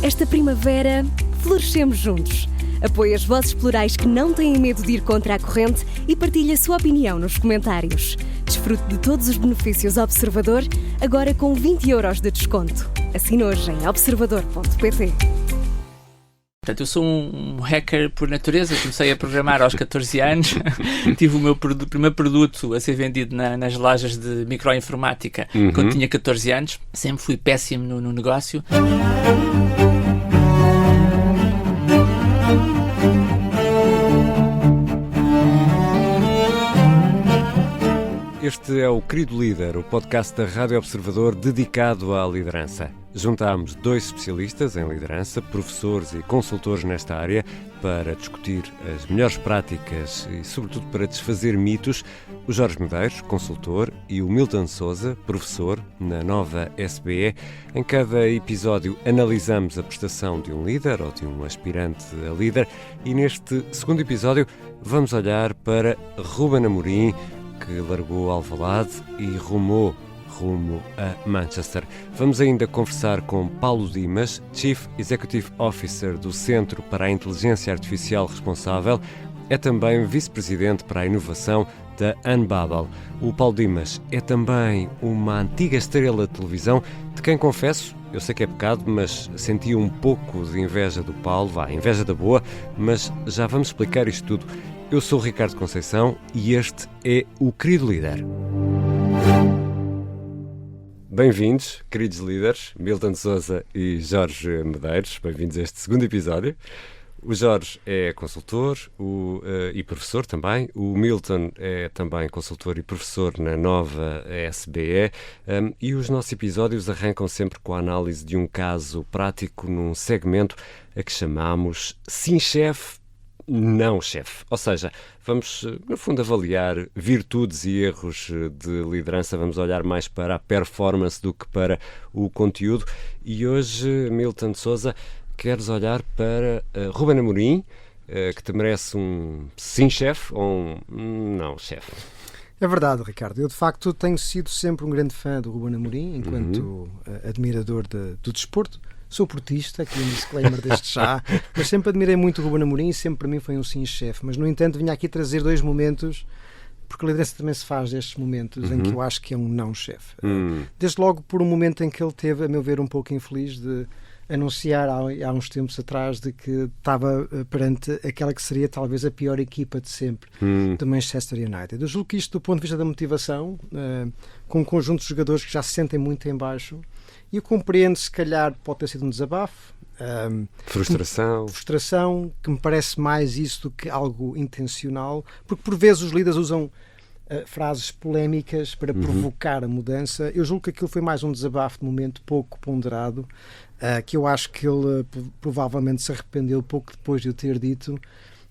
Esta primavera, florescemos juntos. Apoie as vozes plurais que não têm medo de ir contra a corrente e partilhe a sua opinião nos comentários. Desfrute de todos os benefícios Observador, agora com 20€ de desconto. Assine hoje em observador.pt. Portanto, eu sou um hacker por natureza, comecei a programar aos 14 anos, tive o meu primeiro produto a ser vendido nas lojas de microinformática quando tinha 14 anos, sempre fui péssimo no negócio. Este é o Querido Líder, o podcast da Rádio Observador dedicado à liderança. Juntámos 2 especialistas em liderança, professores e consultores nesta área, para discutir as melhores práticas e, sobretudo, para desfazer mitos. O Jorge Medeiros, consultor, e o Milton Sousa, professor, na nova SBE. Em cada episódio analisamos a prestação de um líder ou de um aspirante a líder e neste segundo episódio vamos olhar para Ruben Amorim, que largou Alvalade e rumou rumo a Manchester. Vamos ainda conversar com Paulo Dimas, Chief Executive Officer do Centro para a Inteligência Artificial Responsável, é também Vice-Presidente para a Inovação da Unbubble. O Paulo Dimas é também uma antiga estrela de televisão, de quem confesso, eu sei que é pecado, mas senti um pouco de inveja do Paulo, inveja da boa, mas já vamos explicar isto tudo. Eu sou o Ricardo Conceição e este é o Querido Líder. Bem-vindos, queridos líderes, Milton Sousa e Jorge Medeiros. Bem-vindos a este segundo episódio. O Jorge é consultor e professor também. O Milton é também consultor e professor na nova SBE. E os nossos episódios arrancam sempre com a análise de um caso prático num segmento a que chamamos Sim Chefe, Não Chefe. Ou seja, vamos, no fundo, avaliar virtudes e erros de liderança. Vamos olhar mais para a performance do que para o conteúdo. E hoje, Milton Sousa, queres olhar para Ruben Amorim, que te merece um sim chefe ou um não chefe? É verdade, Ricardo. Eu, de facto, tenho sido sempre um grande fã do Ruben Amorim, enquanto admirador do desporto. Sou portista, aqui um disclaimer deste já, mas sempre admirei muito o Ruben Amorim e sempre para mim foi um sim chefe. Mas, no entanto, vinha aqui trazer 2 momentos, porque a liderança também se faz destes momentos em que eu acho que é um não chefe. Desde logo por um momento em que ele teve, a meu ver, um pouco infeliz de anunciar há uns tempos atrás de que estava perante aquela que seria talvez a pior equipa de sempre do Manchester United. Eu julgo que isto, do ponto de vista da motivação, com um conjunto de jogadores que já se sentem muito em baixo, e eu compreendo, se calhar pode ter sido um desabafo, frustração, que me parece mais isso do que algo intencional, porque por vezes os líderes usam frases polémicas para provocar a mudança. Eu julgo que aquilo foi mais um desabafo de momento pouco ponderado, que eu acho que ele provavelmente se arrependeu pouco depois de eu ter dito,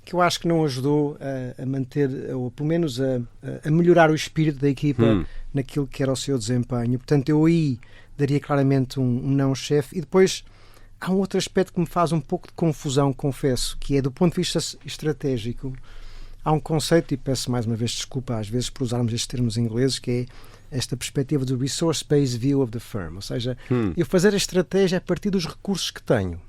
que eu acho que não ajudou a manter, ou pelo menos a melhorar o espírito da equipa naquilo que era o seu desempenho. Portanto, eu aí daria claramente um não chefe. E depois há um outro aspecto que me faz um pouco de confusão, confesso, que é do ponto de vista estratégico. Há um conceito, e peço mais uma vez desculpa às vezes por usarmos estes termos ingleses, que é esta perspectiva do resource-based view of the firm, ou seja, eu fazer a estratégia a partir dos recursos que tenho.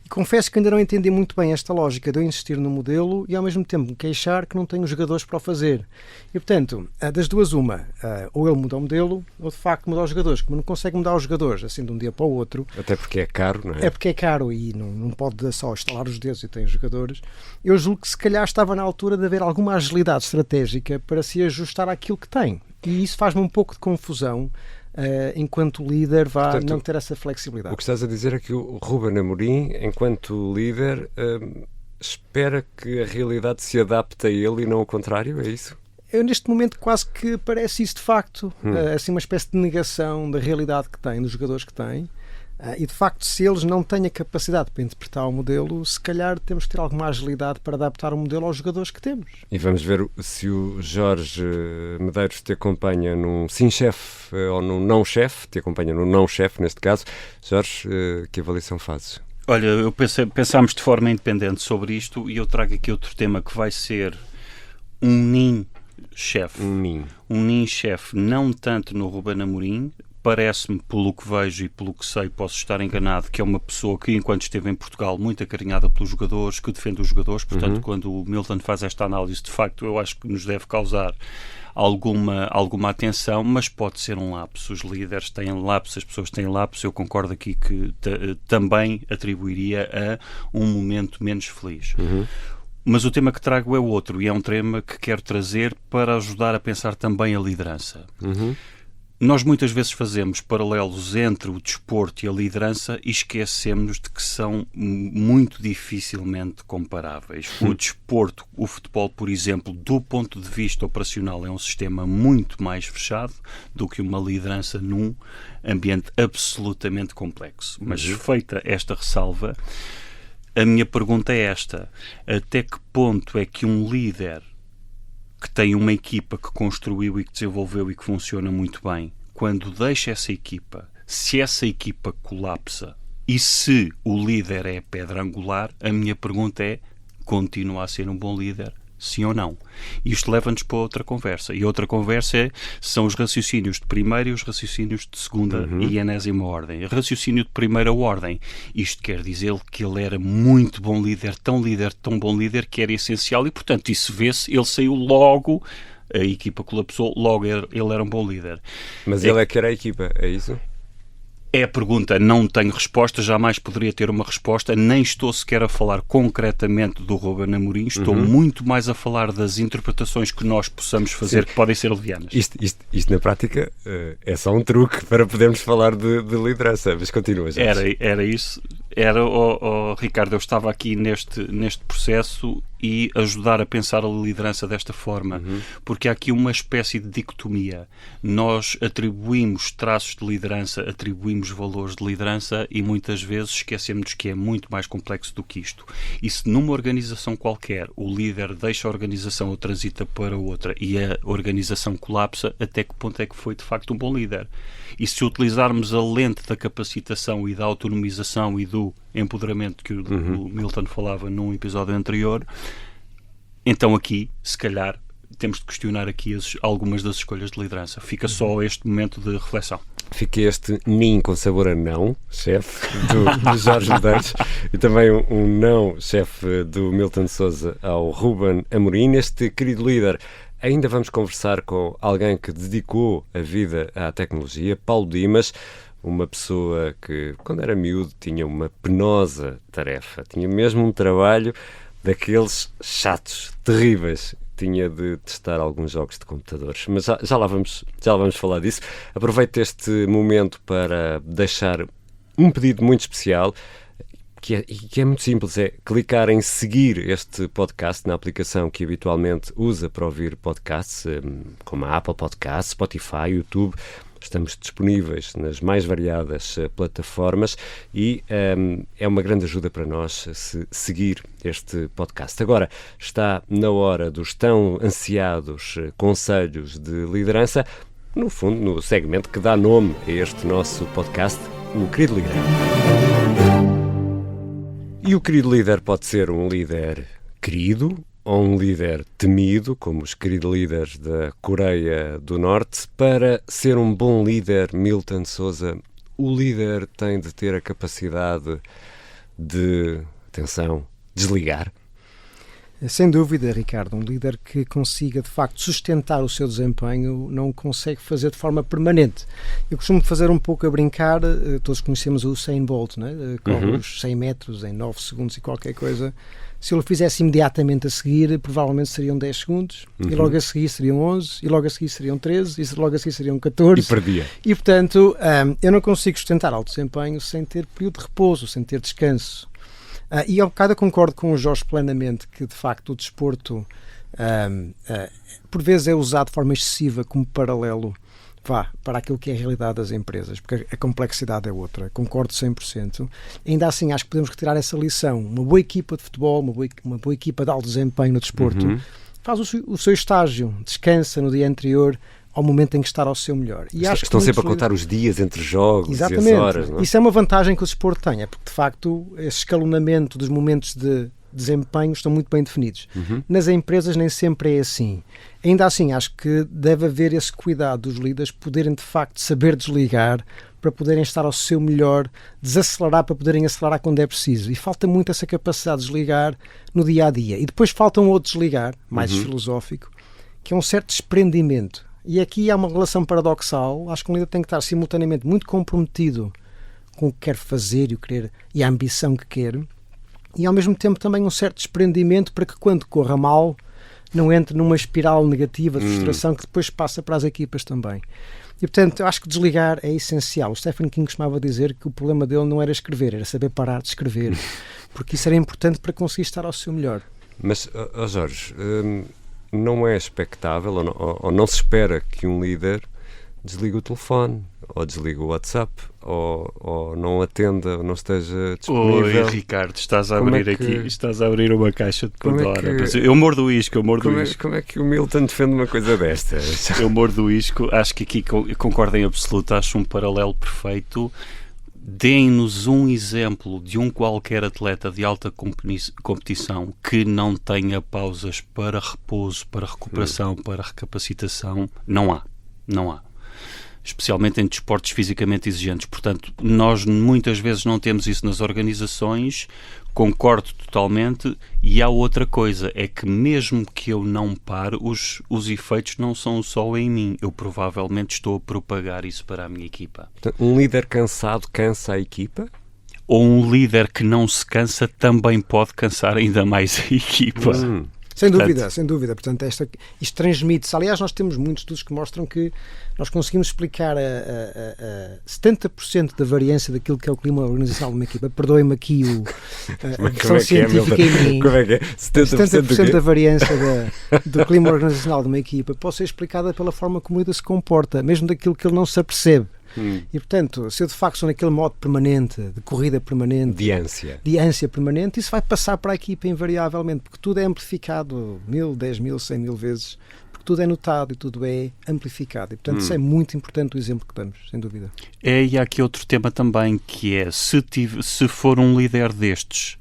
E confesso que ainda não entendi muito bem esta lógica de eu insistir no modelo e ao mesmo tempo me queixar que não tenho jogadores para o fazer. E portanto, das duas uma, ou ele muda o modelo, ou de facto muda os jogadores, como não consegue mudar os jogadores assim de um dia para o outro. Até porque é caro, não é? É porque é caro e não pode só estalar os dedos e tem os jogadores. Eu julgo que se calhar estava na altura de haver alguma agilidade estratégica para se ajustar àquilo que tem. E isso faz-me um pouco de confusão, enquanto líder, portanto, não ter essa flexibilidade. O que estás a dizer é que o Ruben Amorim, enquanto líder, espera que a realidade se adapte a ele e não o contrário, é isso? Eu, neste momento, quase que parece isso de facto. Assim, uma espécie de negação da realidade que tem, dos jogadores que tem. E, de facto, se eles não têm a capacidade para interpretar o modelo, se calhar temos que ter alguma agilidade para adaptar o modelo aos jogadores que temos. E vamos ver se o Jorge Medeiros te acompanha num sim-chefe ou num não-chefe, te acompanha num não-chefe, neste caso. Jorge, que avaliação fazes? Olha, pensámos de forma independente sobre isto e eu trago aqui outro tema que vai ser um nin-chefe. Um nin-chefe, não tanto no Ruben Amorim, parece-me, pelo que vejo e pelo que sei, posso estar enganado, que é uma pessoa que, enquanto esteve em Portugal, muito acarinhada pelos jogadores, que defende os jogadores. Portanto, quando o Milton faz esta análise, de facto, eu acho que nos deve causar alguma atenção, mas pode ser um lapso. Os líderes têm lapso, as pessoas têm lapso. Eu concordo aqui que também atribuiria a um momento menos feliz. Mas o tema que trago é outro, e é um tema que quero trazer para ajudar a pensar também a liderança. Nós muitas vezes fazemos paralelos entre o desporto e a liderança e esquecemos de que são muito dificilmente comparáveis. O desporto, o futebol, por exemplo, do ponto de vista operacional, é um sistema muito mais fechado do que uma liderança num ambiente absolutamente complexo. Mas feita esta ressalva, a minha pergunta é esta: até que ponto é que um líder que tem uma equipa que construiu e que desenvolveu e que funciona muito bem, quando deixa essa equipa, se essa equipa colapsa e se o líder é a pedra angular, a minha pergunta é: continua a ser um bom líder? Sim ou não? Isto leva-nos para outra conversa. E outra conversa são os raciocínios de primeira e os raciocínios de segunda e enésima ordem. Raciocínio de primeira ordem. Isto quer dizer que ele era muito bom líder, tão bom líder, que era essencial e, portanto, isso vê-se, ele saiu logo, a equipa colapsou, logo ele era um bom líder. Mas ele é que era a equipa, é isso? É a pergunta, não tenho resposta, jamais poderia ter uma resposta, nem estou sequer a falar concretamente do Ruben Amorim, estou muito mais a falar das interpretações que nós possamos fazer, que podem ser levianas. Isto na prática é só um truque para podermos falar de liderança, mas continua, já. Era isso. Ricardo, eu estava aqui neste processo e ajudar a pensar a liderança desta forma, porque há aqui uma espécie de dicotomia. Nós atribuímos traços de liderança, atribuímos valores de liderança e muitas vezes esquecemos que é muito mais complexo do que isto. E se numa organização qualquer o líder deixa a organização ou transita para outra e a organização colapsa, até que ponto é que foi de facto um bom líder? E se utilizarmos a lente da capacitação e da autonomização e do empoderamento que o Milton falava num episódio anterior, então aqui, se calhar, temos de questionar aqui algumas das escolhas de liderança. Fica só este momento de reflexão. Fica este nin com sabor a não, chefe, do Jorge Medeiros, e também um não, chefe, do Milton Sousa ao Ruben Amorim. Este querido líder, ainda vamos conversar com alguém que dedicou a vida à tecnologia, Paulo Dimas, uma pessoa que, quando era miúdo, tinha uma penosa tarefa, tinha mesmo um trabalho daqueles chatos, terríveis. Tinha de testar alguns jogos de computadores, mas já lá vamos falar disso. Aproveito este momento para deixar um pedido muito especial, que é muito simples, é clicar em seguir este podcast na aplicação que habitualmente usa para ouvir podcasts, como a Apple Podcasts, Spotify, YouTube. Estamos disponíveis nas mais variadas plataformas e é uma grande ajuda para nós se seguir este podcast. Agora está na hora dos tão ansiados conselhos de liderança, no fundo, no segmento que dá nome a este nosso podcast, o Querido Líder. E o querido líder pode ser um líder querido ou um líder temido, como os queridos líderes da Coreia do Norte. Para ser um bom líder, Milton Sousa, o líder tem de ter a capacidade de, atenção, desligar? Sem dúvida, Ricardo, um líder que consiga, de facto, sustentar o seu desempenho não o consegue fazer de forma permanente. Eu costumo fazer um pouco a brincar, todos conhecemos o Usain Bolt, não é? Corre os 100 metros em 9 segundos e qualquer coisa. Se ele o fizesse imediatamente a seguir, provavelmente seriam 10 segundos, e logo a seguir seriam 11, e logo a seguir seriam 13, e logo a seguir seriam 14. E perdia. E, portanto, eu não consigo sustentar alto desempenho sem ter período de repouso, sem ter descanso. E ao bocado eu concordo com o Jorge plenamente que, de facto, o desporto por vezes é usado de forma excessiva como paralelo para aquilo que é a realidade das empresas, porque a complexidade é outra. Concordo 100%. Ainda assim, acho que podemos retirar essa lição. Uma boa equipa de futebol, uma boa equipa de alto desempenho no desporto, faz o seu estágio, descansa no dia anterior ao momento em que está ao seu melhor. E estão sempre a contar os dias entre jogos. Exatamente. E as horas. Não é? Isso é uma vantagem que o desporto tem, é porque, de facto, esse escalonamento dos momentos de desempenho estão muito bem definidos. Nas empresas nem sempre é assim. Ainda assim, acho que deve haver esse cuidado dos líderes poderem, de facto, saber desligar para poderem estar ao seu melhor, desacelerar para poderem acelerar quando é preciso. E falta muito essa capacidade de desligar no dia-a-dia. E depois falta um outro desligar, mais filosófico, que é um certo desprendimento. E aqui há uma relação paradoxal. Acho que um líder tem que estar simultaneamente muito comprometido com o que quer fazer e o querer e a ambição que quer, e ao mesmo tempo também um certo desprendimento para que quando corra mal não entre numa espiral negativa de frustração que depois passa para as equipas também. E portanto eu acho que desligar é essencial. O Stephen King costumava dizer que o problema dele não era escrever, era saber parar de escrever, porque isso era importante para conseguir estar ao seu melhor. Mas, Jorge, não é expectável ou não se espera que um líder desligue o telefone, ou desligue o WhatsApp, ou não atenda, ou não esteja disponível. Oi, Ricardo, estás a abrir uma caixa de Pandora. Eu mordo o isco, Como é que o Milton defende uma coisa destas? Eu mordo o isco, acho que aqui concordo em absoluto, acho um paralelo perfeito. Deem-nos um exemplo de um qualquer atleta de alta competição que não tenha pausas para repouso, para recuperação, para recapacitação. Não há. Especialmente em desportos fisicamente exigentes. Portanto, nós muitas vezes não temos isso nas organizações, concordo totalmente, e há outra coisa, é que mesmo que eu não pare, os efeitos não são só em mim, eu provavelmente estou a propagar isso para a minha equipa. Um líder cansado cansa a equipa? Ou um líder que não se cansa também pode cansar ainda mais a equipa. Sem dúvida. Portanto, isto transmite-se. Aliás, nós temos muitos estudos que mostram que nós conseguimos explicar a 70% da variância daquilo que é o clima organizacional de uma equipa. Perdoem-me aqui a versão científica em mim. Como é que é? 70% da variância do clima organizacional de uma equipa pode ser explicada pela forma como o líder se comporta, mesmo daquilo que ele não se apercebe. E, portanto, se eu de facto sou naquele modo permanente, de corrida permanente, de ânsia permanente, isso vai passar para a equipa invariavelmente, porque tudo é amplificado 1000, 10.000, 100.000 vezes, porque tudo é notado e tudo é amplificado. E, portanto, isso é muito importante o exemplo que damos, sem dúvida. E há aqui outro tema também, que é, se for um líder destes,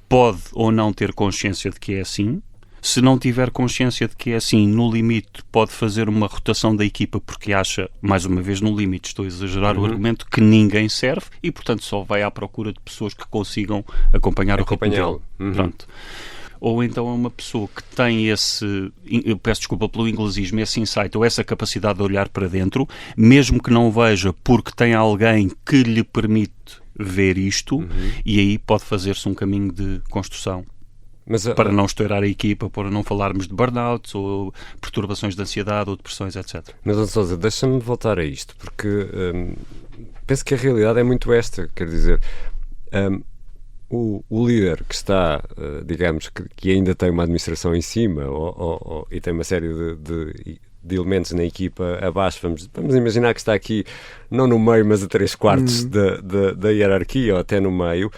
pode ou não ter consciência de que é assim. Se não tiver consciência de que é assim, no limite pode fazer uma rotação da equipa porque acha, mais uma vez no limite, estou a exagerar o argumento, que ninguém serve e, portanto, só vai à procura de pessoas que consigam acompanhar o ritmo dele. Pronto. Ou então é uma pessoa que tem esse, eu peço desculpa pelo inglesismo, esse insight ou essa capacidade de olhar para dentro, mesmo que não veja porque tem alguém que lhe permite ver isto, e aí pode fazer-se um caminho de construção. Para não estourar a equipa, para não falarmos de burnouts ou perturbações de ansiedade ou depressões, etc. Mas, Dr. Sousa, deixa-me voltar a isto, porque penso que a realidade é muito esta, quer dizer, o líder que está, digamos, que ainda tem uma administração em cima e tem uma série de elementos na equipa abaixo, vamos imaginar que está aqui, não no meio, mas a 3/4 da hierarquia ou até no meio,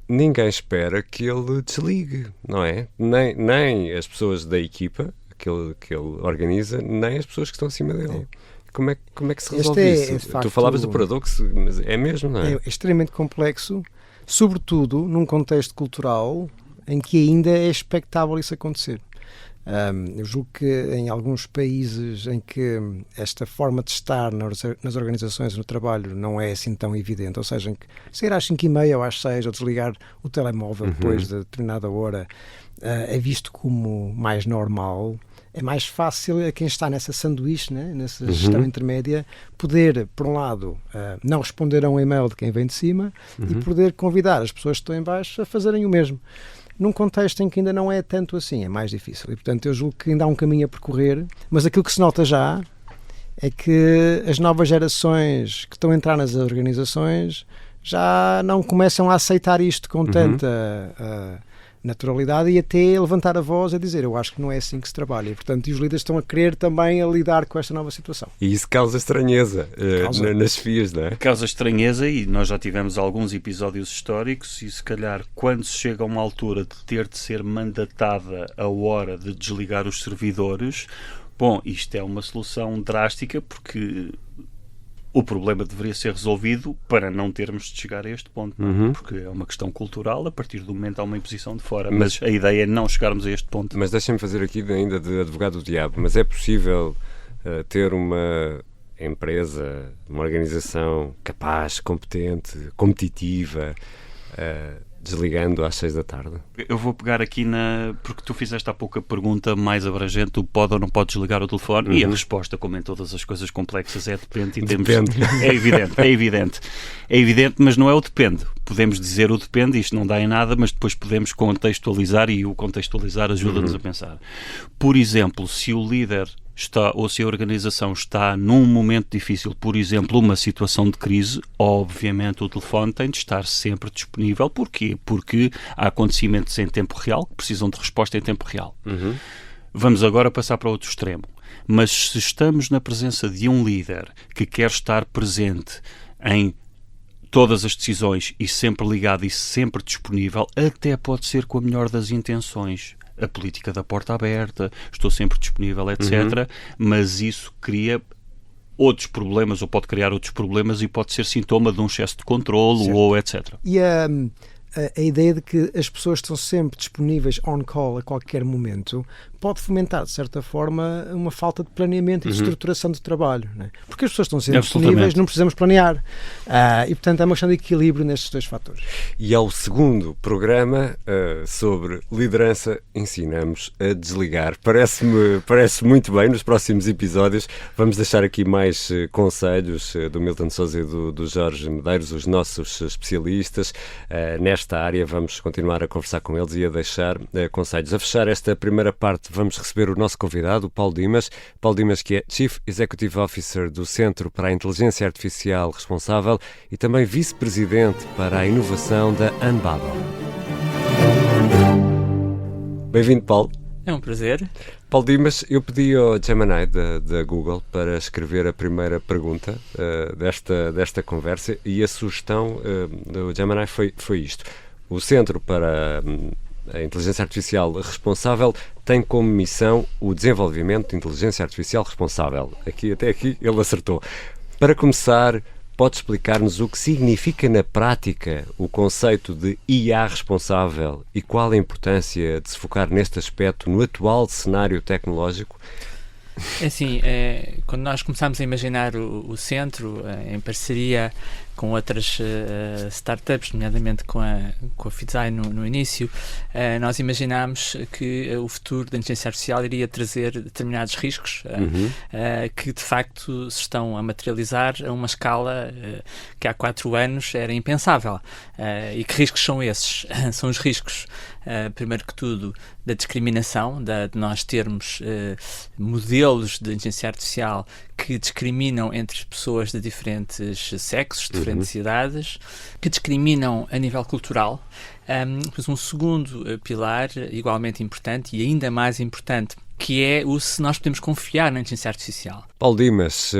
ninguém espera que ele desligue, não é? Nem as pessoas da equipa que ele organiza, nem as pessoas que estão acima dele. Como é que se resolve isso? Tu falavas do paradoxo, mas é mesmo, não é? É extremamente complexo, sobretudo num contexto cultural em que ainda é expectável isso acontecer. Eu julgo que em alguns países em que esta forma de estar nas organizações, no trabalho, não é assim tão evidente, ou seja, em que sair às 5h30 ou às 6 ou desligar o telemóvel depois de determinada hora é visto como mais normal, é mais fácil a quem está nessa sanduíche, né, nessa gestão intermédia, poder, por um lado, não responder a um e-mail de quem vem de cima e poder convidar as pessoas que estão em baixo a fazerem o mesmo. Num contexto em que ainda não é tanto assim, é mais difícil. E, portanto, eu julgo que ainda há um caminho a percorrer, mas aquilo que se nota já é que as novas gerações que estão a entrar nas organizações já não começam a aceitar isto com tanta naturalidade e até levantar a voz a dizer, eu acho que não é assim que se trabalha. E, portanto, os líderes estão a querer também a lidar com esta nova situação. E isso causa estranheza nas FIAs, não é? Causa estranheza, e nós já tivemos alguns episódios históricos, e se calhar quando se chega a uma altura de ter de ser mandatada a hora de desligar os servidores, bom, isto é uma solução drástica, porque O problema deveria ser resolvido para não termos de chegar a este ponto, porque é uma questão cultural, a partir do momento há uma imposição de fora, mas a ideia é não chegarmos a este ponto. Mas deixem-me fazer aqui ainda de advogado do diabo, mas é possível ter uma empresa, uma organização capaz, competente, competitiva, desligando às 6 da tarde? Eu vou pegar aqui porque tu fizeste há pouco a pergunta mais abrangente, tu pode ou não pode desligar o telefone, e a resposta, como em todas as coisas complexas, é depende. É evidente, mas não é o depende. Podemos dizer o depende, isto não dá em nada, mas depois podemos contextualizar, e o contextualizar ajuda-nos a pensar. Por exemplo, se o líder ou se a organização está num momento difícil, por exemplo, uma situação de crise, obviamente o telefone tem de estar sempre disponível. Porquê? Porque há acontecimentos em tempo real que precisam de resposta em tempo real. Vamos agora passar para outro extremo. Mas se estamos na presença de um líder que quer estar presente em todas as decisões e sempre ligado e sempre disponível, até pode ser com a melhor das intenções. A política da porta aberta, estou sempre disponível, etc. Mas isso cria outros problemas, ou pode criar outros problemas, e pode ser sintoma de um excesso de controlo, ou etc. E a ideia de que as pessoas estão sempre disponíveis on call a qualquer momento pode fomentar, de certa forma, uma falta de planeamento e de estruturação do trabalho, não é? Porque as pessoas estão sempre disponíveis, não precisamos planear. E, portanto, é uma questão de equilíbrio nestes dois fatores. E ao segundo programa sobre liderança, ensinamos a desligar. Parece muito bem. Nos próximos episódios vamos deixar aqui mais conselhos do Milton Sousa e do Jorge Medeiros, os nossos especialistas nesta área. Vamos continuar a conversar com eles e a deixar conselhos. A fechar esta primeira parte, vamos receber o nosso convidado, o Paulo Dimas. Paulo Dimas, que é Chief Executive Officer do Centro para a Inteligência Artificial Responsável e também Vice-Presidente para a Inovação da Unbabel. Bem-vindo, Paulo. É um prazer. Paulo Dimas, eu pedi ao Gemini da Google para escrever a primeira pergunta desta conversa, e a sugestão do Gemini foi isto. O Centro para a Inteligência Artificial Responsável tem como missão o desenvolvimento de inteligência artificial responsável. Até aqui ele acertou. Para começar, pode explicar-nos o que significa na prática o conceito de IA responsável e qual a importância de se focar neste aspecto no atual cenário tecnológico? É assim, quando nós começámos a imaginar o centro, em parceria com outras startups, nomeadamente com a Fidesai no início, nós imaginámos que o futuro da inteligência artificial iria trazer determinados riscos que de facto se estão a materializar a uma escala que há 4 anos era impensável. E que riscos são esses? São os riscos, primeiro que tudo, da discriminação, de nós termos modelos de inteligência artificial que discriminam entre pessoas de diferentes sexos, diferentes idades, que discriminam a nível cultural. Mas um segundo pilar, igualmente importante e ainda mais importante, que é se nós podemos confiar na inteligência artificial. Paulo Dimas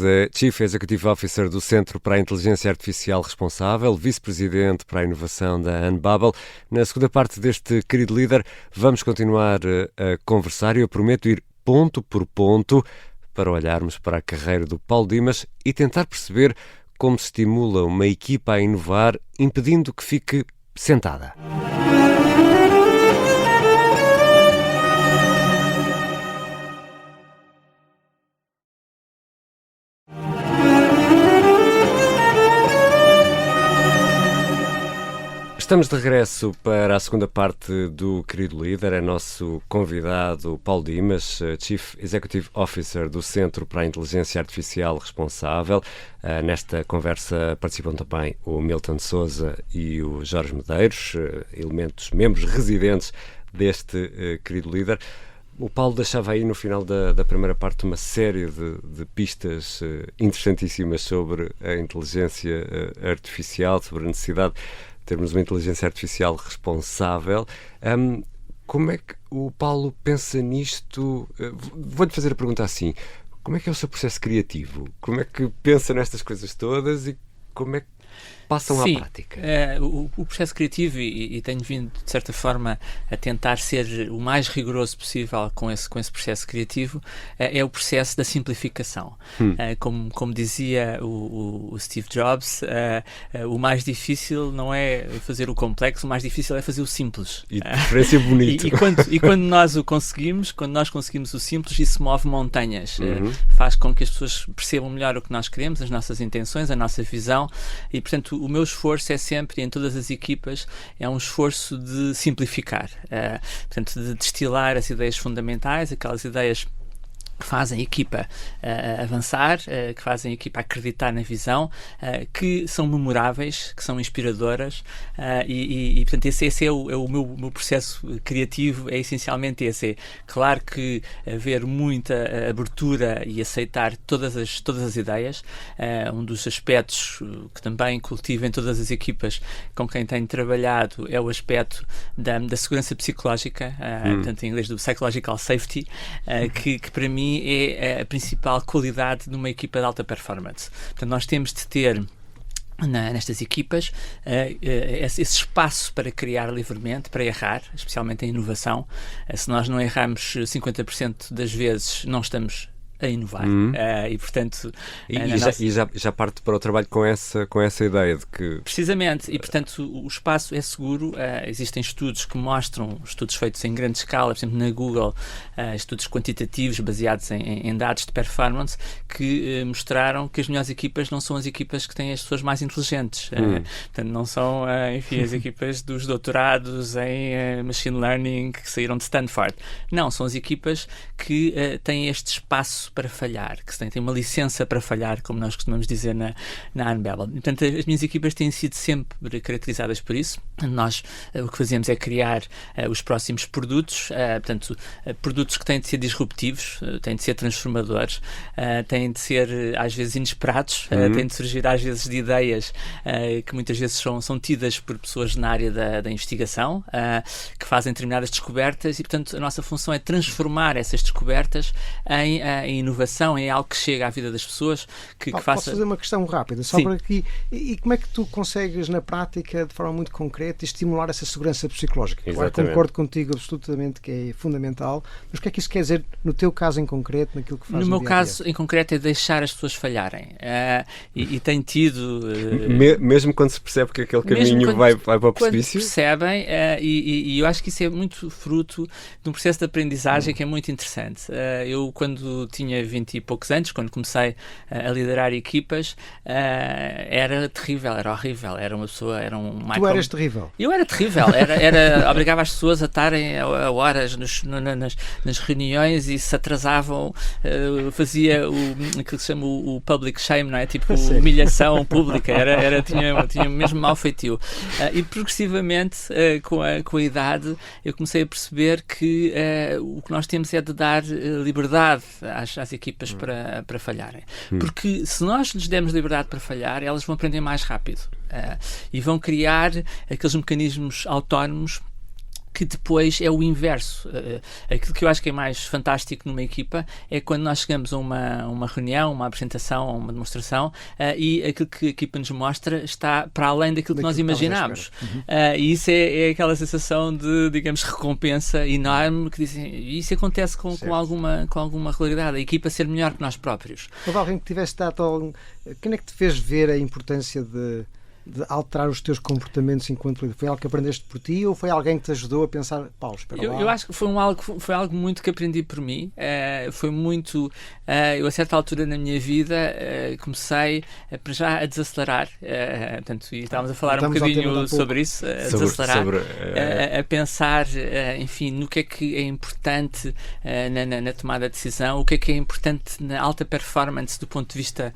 é Chief Executive Officer do Centro para a Inteligência Artificial Responsável, Vice-Presidente para a Inovação da Unbabel. Na segunda parte deste querido líder, vamos continuar a conversar e eu prometo ir ponto por ponto para olharmos para a carreira do Paulo Dimas e tentar perceber como se estimula uma equipa a inovar, impedindo que fique sentada. Estamos de regresso para a segunda parte do querido líder. É nosso convidado Paulo Dimas, Chief Executive Officer do Centro para a Inteligência Artificial Responsável. Nesta conversa participam também o Milton Sousa e o Jorge Medeiros, membros residentes deste querido líder. O Paulo deixava aí no final da primeira parte uma série de pistas interessantíssimas sobre a inteligência artificial, sobre a necessidade termos uma inteligência artificial responsável. Como é que o Paulo pensa nisto? Vou-lhe fazer a pergunta assim: como é que é o seu processo criativo? Como é que pensa nestas coisas todas e como é que passam Sim, à prática? O processo criativo, e tenho vindo, de certa forma, a tentar ser o mais rigoroso possível com esse processo criativo, é o processo da simplificação. Como dizia o Steve Jobs, o mais difícil não é fazer o complexo, o mais difícil é fazer o simples. E de preferência bonito. E quando nós o conseguimos, quando nós conseguimos o simples, isso move montanhas. Faz com que as pessoas percebam melhor o que nós queremos, as nossas intenções, a nossa visão, e portanto o meu esforço é sempre, em todas as equipas, é um esforço de simplificar, portanto de destilar as ideias fundamentais, aquelas ideias que fazem a equipa avançar, que fazem a equipa acreditar na visão, que são memoráveis, que são inspiradoras, e portanto esse é o meu processo criativo, é essencialmente esse. É claro que haver muita abertura e aceitar todas as ideias. Um dos aspectos que também cultivo em todas as equipas com quem tenho trabalhado é o aspecto da segurança psicológica, portanto em inglês do psychological safety, que para mim é a principal qualidade numa equipa de alta performance. Portanto, nós temos de ter nestas equipas esse espaço para criar livremente, para errar, especialmente em inovação. Se nós não erramos 50% das vezes, não estamos a inovar. E portanto já parte para o trabalho com essa ideia de que precisamente, e portanto o espaço é seguro. Existem estudos que mostram, estudos feitos em grande escala, por exemplo na Google, estudos quantitativos baseados em dados de performance, que mostraram que as melhores equipas não são as equipas que têm as pessoas mais inteligentes. Portanto não são enfim, as equipas dos doutorados em machine learning que saíram de Stanford. Não, são as equipas que têm este espaço para falhar, que têm uma licença para falhar, como nós costumamos dizer na Unbabel. Portanto, as minhas equipas têm sido sempre caracterizadas por isso. Nós o que fazemos é criar os próximos produtos, portanto, produtos que têm de ser disruptivos, têm de ser transformadores, têm de ser às vezes inesperados, têm de surgir às vezes de ideias que muitas vezes são tidas por pessoas na área da investigação, que fazem determinadas descobertas, e portanto a nossa função é transformar essas descobertas em inovação, em algo que chega à vida das pessoas, que faça... Posso fazer uma questão rápida? Só para aqui. E como é que tu consegues, na prática, de forma muito concreta, estimular essa segurança psicológica? Claro, concordo contigo absolutamente que é fundamental, mas o que é que isso quer dizer no teu caso em concreto, naquilo que fazes? No meu caso em concreto é deixar as pessoas falharem. E tem tido... Mesmo quando se percebe que aquele caminho vai para o precipício? Quando percebem, e eu acho que isso é muito fruto de um processo de aprendizagem que é muito interessante. Eu, quando tinha 20 e poucos anos, quando comecei a liderar equipas, era terrível, era horrível, era uma pessoa, era um... Tu eras terrível? Eu era terrível, obrigava as pessoas a estarem a horas nas reuniões e se atrasavam, fazia aquilo que se chama o public shame, não é? Tipo, humilhação pública, tinha mesmo mau feitio. E progressivamente, com a idade, eu comecei a perceber que o que nós temos é de dar liberdade às equipas para falharem. Porque se nós lhes dermos liberdade para falhar, elas vão aprender mais rápido e vão criar aqueles mecanismos autónomos que depois é o inverso. Aquilo que eu acho que é mais fantástico numa equipa é quando nós chegamos a uma reunião, uma apresentação, a uma demonstração, e aquilo que a equipa nos mostra está para além daquilo que nós imaginámos. E isso é aquela sensação de, digamos, recompensa enorme, que dizem, e isso acontece com alguma regularidade, a equipa ser melhor que nós próprios. Houve alguém que tivesse dado... Quem é que te fez ver a importância de alterar os teus comportamentos enquanto líder? Foi algo que aprendeste por ti ou foi alguém que te ajudou a pensar, Paulo, espera lá? Eu acho que foi algo muito que aprendi por mim. Foi muito... eu, a certa altura na minha vida, comecei para já a desacelerar. Portanto, e estávamos a falar um bocadinho sobre isso, a desacelerar, a pensar, enfim, no que é importante na tomada de decisão, o que é importante na alta performance do ponto de vista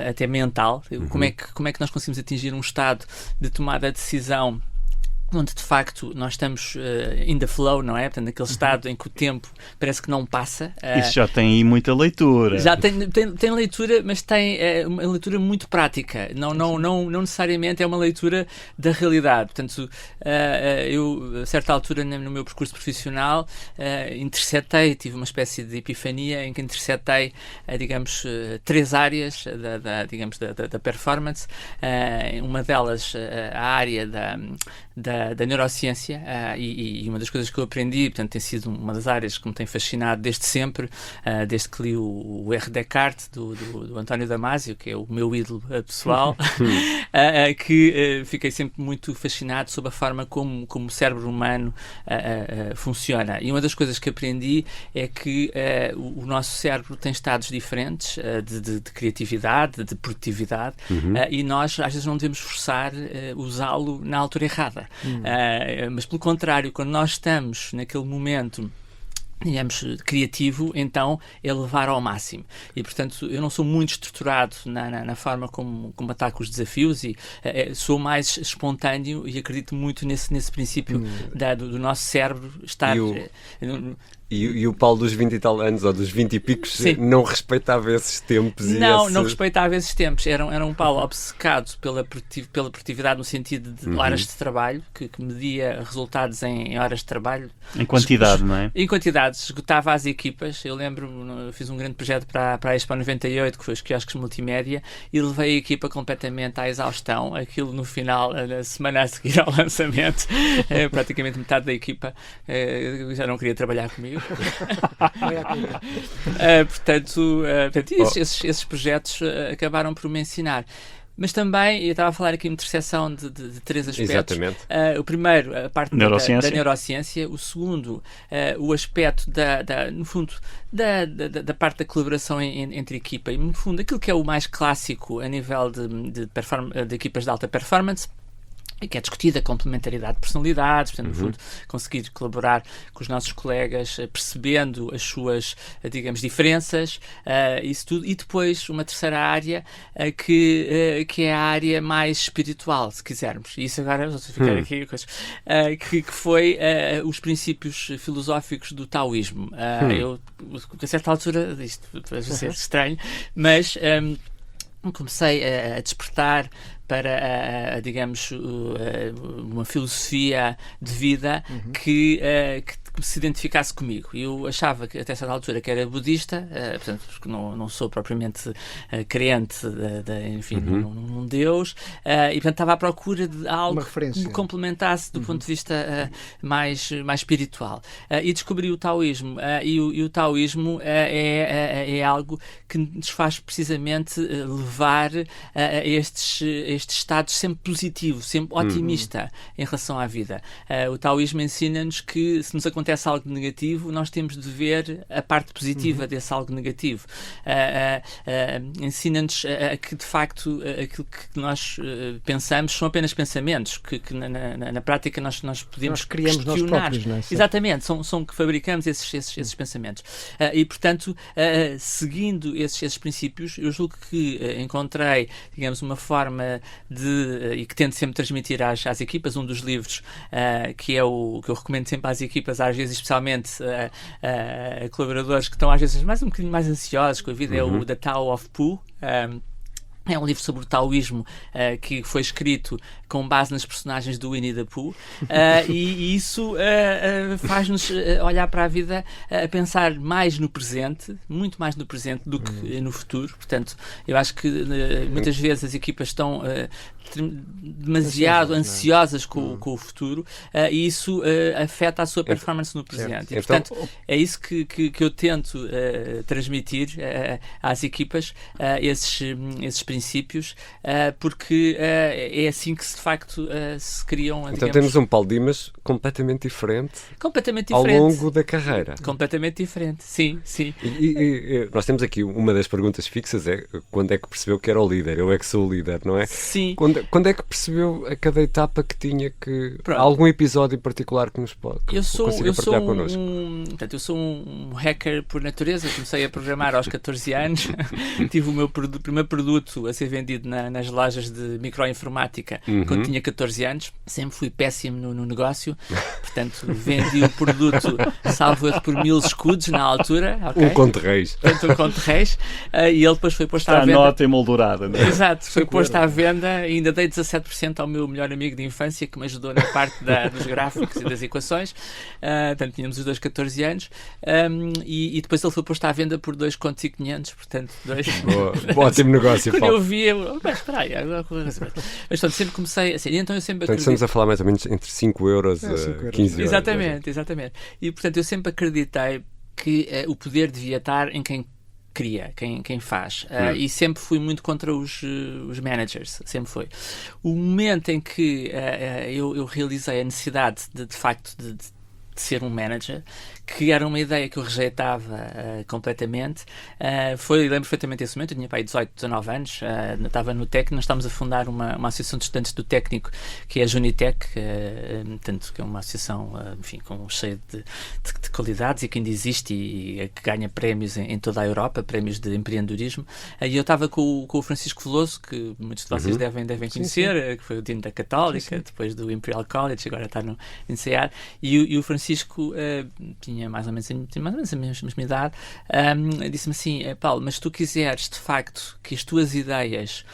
até mental, como é que nós conseguimos atingir um estado de tomada de decisão onde de facto nós estamos in the flow, não é? Portanto, naquele estado em que o tempo parece que não passa. Isso já tem aí muita leitura. Já tem leitura, mas tem uma leitura muito prática. Não necessariamente é uma leitura da realidade. Portanto, eu, a certa altura no meu percurso profissional, tive uma espécie de epifania em que interceptei, digamos, 3 áreas da performance. Uma delas, a área da neurociência, e uma das coisas que eu aprendi, portanto, tem sido uma das áreas que me tem fascinado desde sempre, desde que li o R. Descartes, do António Damasio, que é o meu ídolo pessoal, que fiquei sempre muito fascinado sobre a forma como o cérebro humano funciona. E uma das coisas que aprendi é que o nosso cérebro tem estados diferentes de criatividade, de produtividade, e nós às vezes não devemos forçar usá-lo na altura errada. Mas pelo contrário, quando nós estamos naquele momento, digamos, criativo, então é levar ao máximo. E, portanto, eu não sou muito estruturado na forma como ataco os desafios, e sou mais espontâneo, e acredito muito nesse princípio do nosso cérebro estar... E o Paulo dos 20 e tal anos, ou dos 20 e picos, não respeitava esses tempos? Não respeitava esses tempos. Era um Paulo obcecado pela produtividade, no sentido de horas de trabalho, que media resultados em horas de trabalho. Em quantidade, não é? Em quantidade. Esgotava as equipas. Eu lembro, fiz um grande projeto para a Expo 98, que foi os quiosques multimédia, e levei a equipa completamente à exaustão. Aquilo, no final, na semana a seguir ao lançamento, praticamente metade da equipa já não queria trabalhar comigo. Portanto, esses projetos acabaram por me ensinar. Mas também, eu estava a falar aqui uma interseção de 3 aspectos. Exatamente. O primeiro, a parte da neurociência. O segundo, o aspecto no fundo, da parte da colaboração entre equipa. E, no fundo, aquilo que é o mais clássico a nível de equipas de alta performance, que é discutida a complementaridade de personalidades, portanto, no fundo, conseguir colaborar com os nossos colegas, percebendo as suas, digamos, diferenças, isso tudo. E depois uma terceira área, que é a área mais espiritual, se quisermos. E isso agora, vou ficar aqui, que foi os princípios filosóficos do taoísmo. Eu, a certa altura, isto vai ser estranho, mas comecei a despertar para, digamos, uma filosofia de vida que se identificasse comigo. Eu achava que, até certa altura, que era budista, portanto, porque não sou propriamente crente num Deus, e, portanto, estava à procura de algo que me complementasse do ponto de vista mais espiritual. E descobri o taoísmo, e o taoísmo é algo que nos faz precisamente levar a estes estados sempre positivo, sempre otimista em relação à vida. O taoísmo ensina-nos que, se nos acontece algo negativo, nós temos de ver a parte positiva desse algo negativo. Ensina-nos que, de facto, aquilo que nós pensamos são apenas pensamentos, que na prática nós podemos criamos questionar. Nós próprios, não é? Exatamente, são que fabricamos esses pensamentos. E, portanto, seguindo esses princípios, eu julgo que encontrei, digamos, uma forma e que tento sempre transmitir às equipas, um dos livros que é o que eu recomendo sempre às equipas, às vezes especialmente a colaboradores que estão às vezes um bocadinho mais ansiosos com a vida, é o The Tao of Pooh. É um livro sobre o taoísmo que foi escrito com base nas personagens do Winnie the Pooh, e isso faz-nos olhar para a vida, a pensar mais no presente, muito mais no presente do que no futuro. Portanto, eu acho que muitas vezes as equipas estão demasiado ansiosas com o futuro, e isso afeta a sua performance no presente. E, portanto, é isso que eu tento transmitir às equipas, esses princípios, porque é assim que de facto se criam. Então temos um Paulo Dimas completamente diferente ao longo da carreira. Completamente diferente, sim. E nós temos aqui uma das perguntas fixas, é quando é que percebeu que era o líder? Eu é que sou o líder, não é? Sim. Quando é que percebeu a cada etapa que tinha que... Algum episódio em particular que nos pode partilhar connosco? Eu sou um hacker por natureza. Comecei a programar aos 14 anos. Tive o meu primeiro produto a ser vendido nas lojas de microinformática, quando tinha 14 anos. Sempre fui péssimo no negócio, portanto vendi o produto, salvo erro, por 1000 escudos na altura. Okay? Um conto de reis. Portanto, um conto de reis. E ele depois foi posto à venda. A nota emoldurada, não é? Exato, foi posto à venda e ainda dei 17% ao meu melhor amigo de infância, que me ajudou na parte dos gráficos e das equações. Portanto, tínhamos os dois 14 anos. E depois ele foi posto à venda por 2,500, portanto, Ótimo negócio, Quando Paulo. eu vi, espera aí, mas portanto, sempre comecei assim, então eu sempre Portanto, estamos a falar mais ou menos entre 5 euros a 15 euros. Exatamente. E, portanto, eu sempre acreditei que o poder devia estar em quem cria, quem faz. E sempre fui muito contra os managers, sempre foi. O momento em que eu realizei a necessidade de facto de ser um manager, que era uma ideia que eu rejeitava completamente, lembro perfeitamente desse momento. Eu tinha pai 18, 19 anos, estava no TEC, nós estávamos a fundar uma associação de estudantes do técnico, que é a Junitec, tanto que é uma associação, enfim, cheia de qualidades e que ainda existe e que ganha prémios em toda a Europa, prémios de empreendedorismo. E eu estava com o Francisco Veloso, que muitos de vocês devem conhecer, que foi o Deano da Católica, depois do Imperial College, agora está no INSEAD, e o Francisco tinha mais ou menos a mesma idade, disse-me assim: Paulo, mas se tu quiseres de facto que as tuas ideias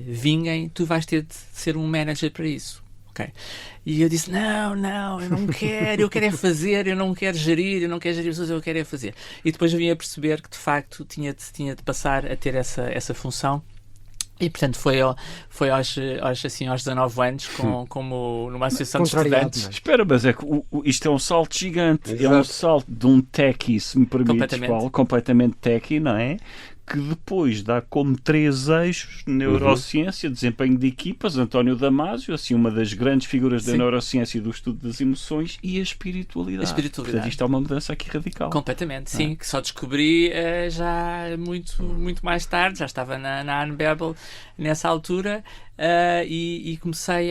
vinguem, tu vais ter de ser um manager para isso. Okay. E eu disse: não, eu não quero, eu quero é fazer, eu não quero gerir pessoas, eu quero é fazer. E depois eu vim a perceber que de facto tinha de passar a ter essa função. E, portanto, foi aos 19 anos, como numa associação de estudantes. Espera, mas é que isto é um salto gigante. Exato. É um salto de um techie, se me permites, Paulo, completamente techie, não é? Que depois dá como 3 eixos: neurociência, desempenho de equipas, António Damasio, assim, uma das grandes figuras da neurociência e do estudo das emoções, e a espiritualidade. Portanto, isto é uma mudança aqui radical. Completamente, sim, que só descobri já muito mais tarde, já estava na Anbebel nessa altura. E comecei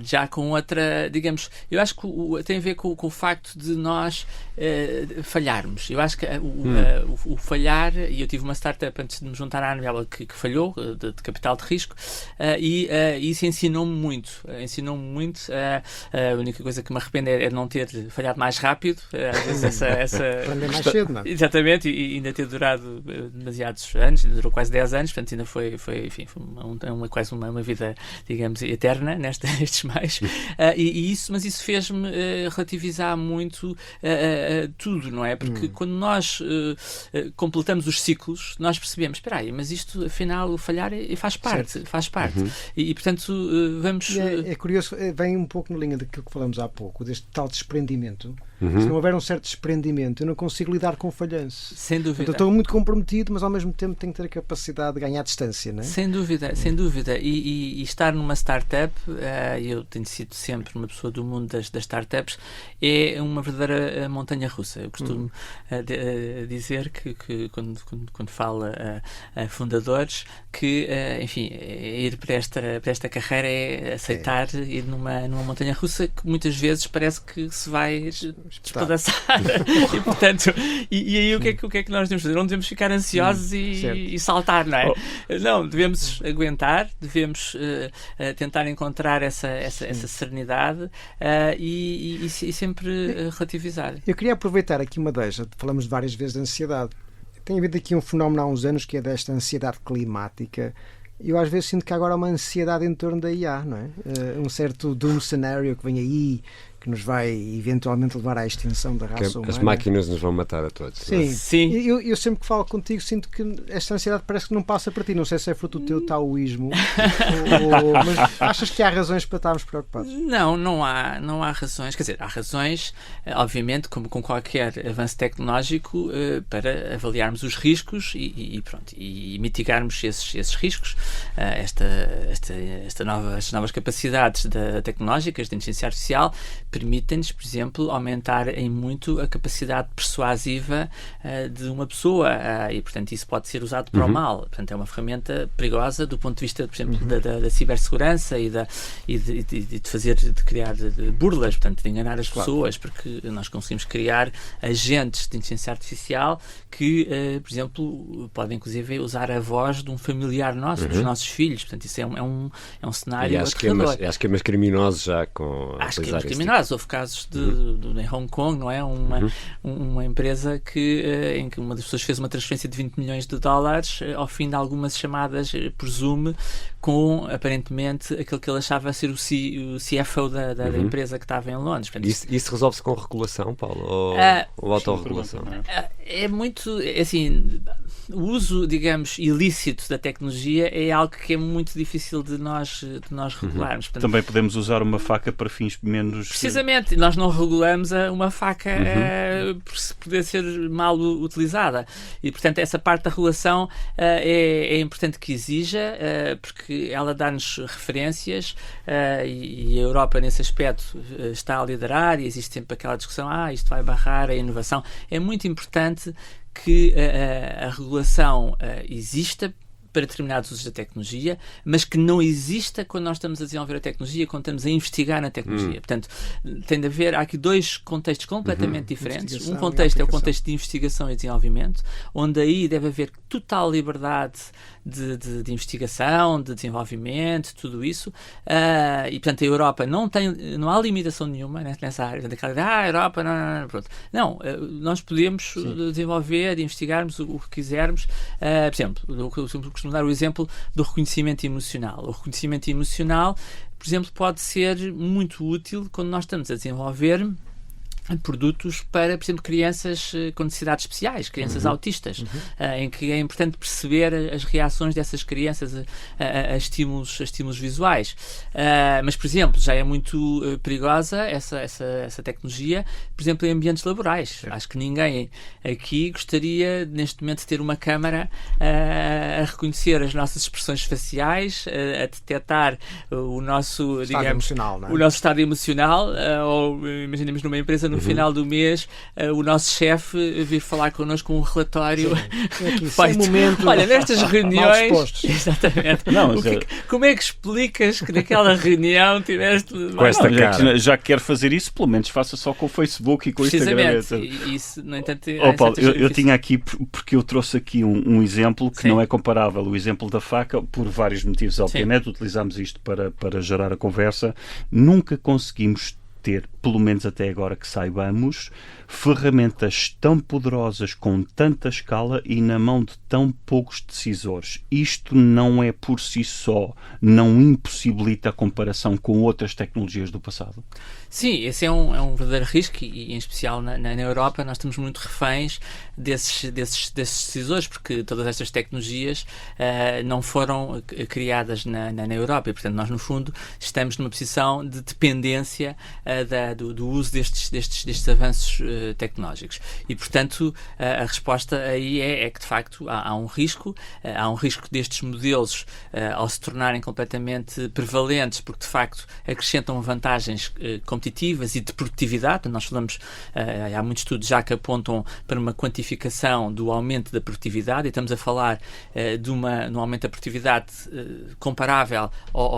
já com outra, digamos, eu acho que tem a ver com o facto de nós falharmos. Eu acho que o falhar, e eu tive uma startup antes de me juntar à Anbebel que falhou, de capital de risco, e isso ensinou-me muito. A única coisa que me arrependo é não ter falhado mais rápido. Às vezes aprender mais cedo, não é? Exatamente, e ainda ter durado demasiados anos, durou quase 10 anos, portanto ainda foi quase uma vida, digamos, eterna nestes meios. Mas isso fez-me relativizar muito tudo, não é? Porque quando nós completamos os ciclos, nós percebemos: espera aí, mas isto, afinal, o falhar faz parte. E portanto, vamos... É curioso, vem um pouco na linha daquilo que falamos há pouco, deste tal desprendimento. Se não houver um certo desprendimento, eu não consigo lidar com o falhanço. Sem dúvida. Portanto, eu estou muito comprometido, mas ao mesmo tempo tenho que ter a capacidade de ganhar distância, não é? Sem dúvida. E estar numa startup, eu tenho sido sempre uma pessoa do mundo das startups, é uma verdadeira montanha russa. Eu costumo dizer que quando falo a fundadores, que enfim, ir para esta carreira é aceitar ir numa montanha russa que muitas vezes parece que se vai despedaçar. E portanto, e aí o que é que nós devemos fazer? Não devemos ficar ansiosos e saltar, não é? Não, devemos aguentar, devemos tentar encontrar essa serenidade e sempre relativizar. Eu queria aproveitar aqui uma deixa. Falamos várias vezes de ansiedade. Tem havido aqui um fenómeno há uns anos que é desta ansiedade climática. Eu às vezes sinto que agora há uma ansiedade em torno da IA, não é? Um certo doom cenário que vem aí, que nos vai eventualmente levar à extinção da raça humana. As máquinas nos vão matar a todos. Sim. Eu sempre que falo contigo sinto que esta ansiedade parece que não passa para ti. Não sei se é fruto do teu taoísmo, mas achas que há razões para estarmos preocupados? Não há razões. Quer dizer, há razões, obviamente, como com qualquer avanço tecnológico, para avaliarmos os riscos e mitigarmos esses riscos. Estas novas capacidades tecnológicas de inteligência artificial permitem-nos, por exemplo, aumentar em muito a capacidade persuasiva de uma pessoa e, portanto, isso pode ser usado para o mal. Portanto, é uma ferramenta perigosa do ponto de vista, por exemplo, da cibersegurança e de criar burlas, portanto, de enganar as pessoas, porque nós conseguimos criar agentes de inteligência artificial que, por exemplo, podem inclusive usar a voz de um familiar nosso, dos nossos filhos. Portanto, isso é um cenário aterrador. Há esquemas criminosos já com há esquemas criminosos. Houve casos em Hong Kong, não é? Uma empresa em que uma das pessoas fez uma transferência de 20 milhões de dólares ao fim de algumas chamadas por Zoom com, aparentemente, aquele que ele achava ser o CFO da empresa que estava em Londres. Portanto, isso resolve-se com regulação, Paulo? Ou autorregulação? É muito, assim, o uso, digamos, ilícito da tecnologia é algo que é muito difícil de nós regularmos. Portanto, também podemos usar uma faca para fins menos... Precisamente, nós não regulamos uma faca por poder ser mal utilizada. E, portanto, essa parte da regulação é importante que exija, porque ela dá-nos referências e a Europa, nesse aspecto, está a liderar e existe sempre aquela discussão, isto vai barrar a inovação. É muito importante que a regulação exista para determinados usos da tecnologia, mas que não exista quando nós estamos a desenvolver a tecnologia, quando estamos a investigar na tecnologia. Portanto, tem de haver, há aqui dois contextos completamente diferentes. Um contexto é o contexto de investigação e desenvolvimento, onde aí deve haver total liberdade de investigação, de desenvolvimento, tudo isso. E, portanto, a Europa não há limitação nenhuma nessa área. Portanto, a Europa, não, pronto. Não, nós podemos desenvolver e investigarmos o que quisermos. Por exemplo, costumo dar o exemplo do reconhecimento emocional. O reconhecimento emocional, por exemplo, pode ser muito útil quando nós estamos a desenvolver produtos para, por exemplo, crianças com necessidades especiais, crianças autistas, em que é importante perceber as reações dessas crianças a estímulos visuais. Mas, por exemplo, já é muito perigosa essa tecnologia, por exemplo, em ambientes laborais. Acho que ninguém aqui gostaria, neste momento, de ter uma câmara a reconhecer as nossas expressões faciais, a detectar o nosso, digamos, o nosso estado emocional, ou imaginemos numa empresa no final do mês, o nosso chefe vir falar connosco com um relatório feito. Olha, nestas reuniões. Exatamente. Como é que explicas que naquela reunião tiveste. Com esta cara. Já que quer fazer isso, pelo menos faça só com o Facebook e com o Instagram. Isso, no entanto, Paulo, eu tinha aqui, porque eu trouxe aqui um exemplo que não é comparável. O exemplo da faca, por vários motivos, obviamente. Utilizámos isto para gerar a conversa. Nunca conseguimos ter, pelo menos até agora que saibamos, ferramentas tão poderosas com tanta escala e na mão de tão poucos decisores. Isto não é por si só, não impossibilita a comparação com outras tecnologias do passado? Sim, esse é um verdadeiro risco e em especial na Europa nós estamos muito reféns desses decisores, porque todas estas tecnologias não foram criadas na Europa e, portanto, nós no fundo estamos numa posição de dependência do uso destes avanços tecnológicos e, portanto, a resposta aí é que de facto há um risco destes modelos ao se tornarem completamente prevalentes, porque de facto acrescentam vantagens competitivas e de produtividade. Nós falamos, há muitos estudos já que apontam para uma quantificação do aumento da produtividade e estamos a falar de um aumento da produtividade comparável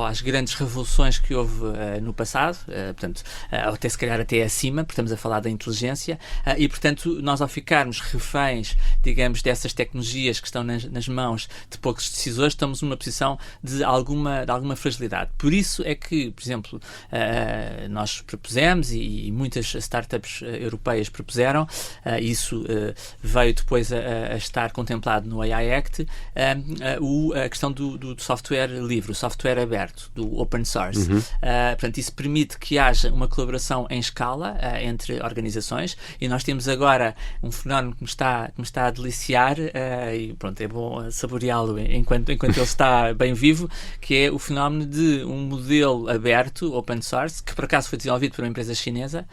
às grandes revoluções que houve no passado, portanto, até se calhar até acima, porque estamos a falar da inteligência e, portanto, nós ao ficarmos reféns, digamos, dessas tecnologias que estão nas mãos de poucos decisores, estamos numa posição de alguma fragilidade. Por isso é que, por exemplo, nós propusemos e muitas startups europeias propuseram, isso veio depois a estar contemplado no AI Act, a questão do software livre, o software aberto, do open source. Portanto, isso permite que haja uma colaboração em escala entre organizações e nós temos agora um fenómeno que me está a deliciar e pronto, é bom saboreá-lo enquanto ele está bem vivo, que é o fenómeno de um modelo aberto, open source, que por acaso foi desenvolvido por uma empresa chinesa,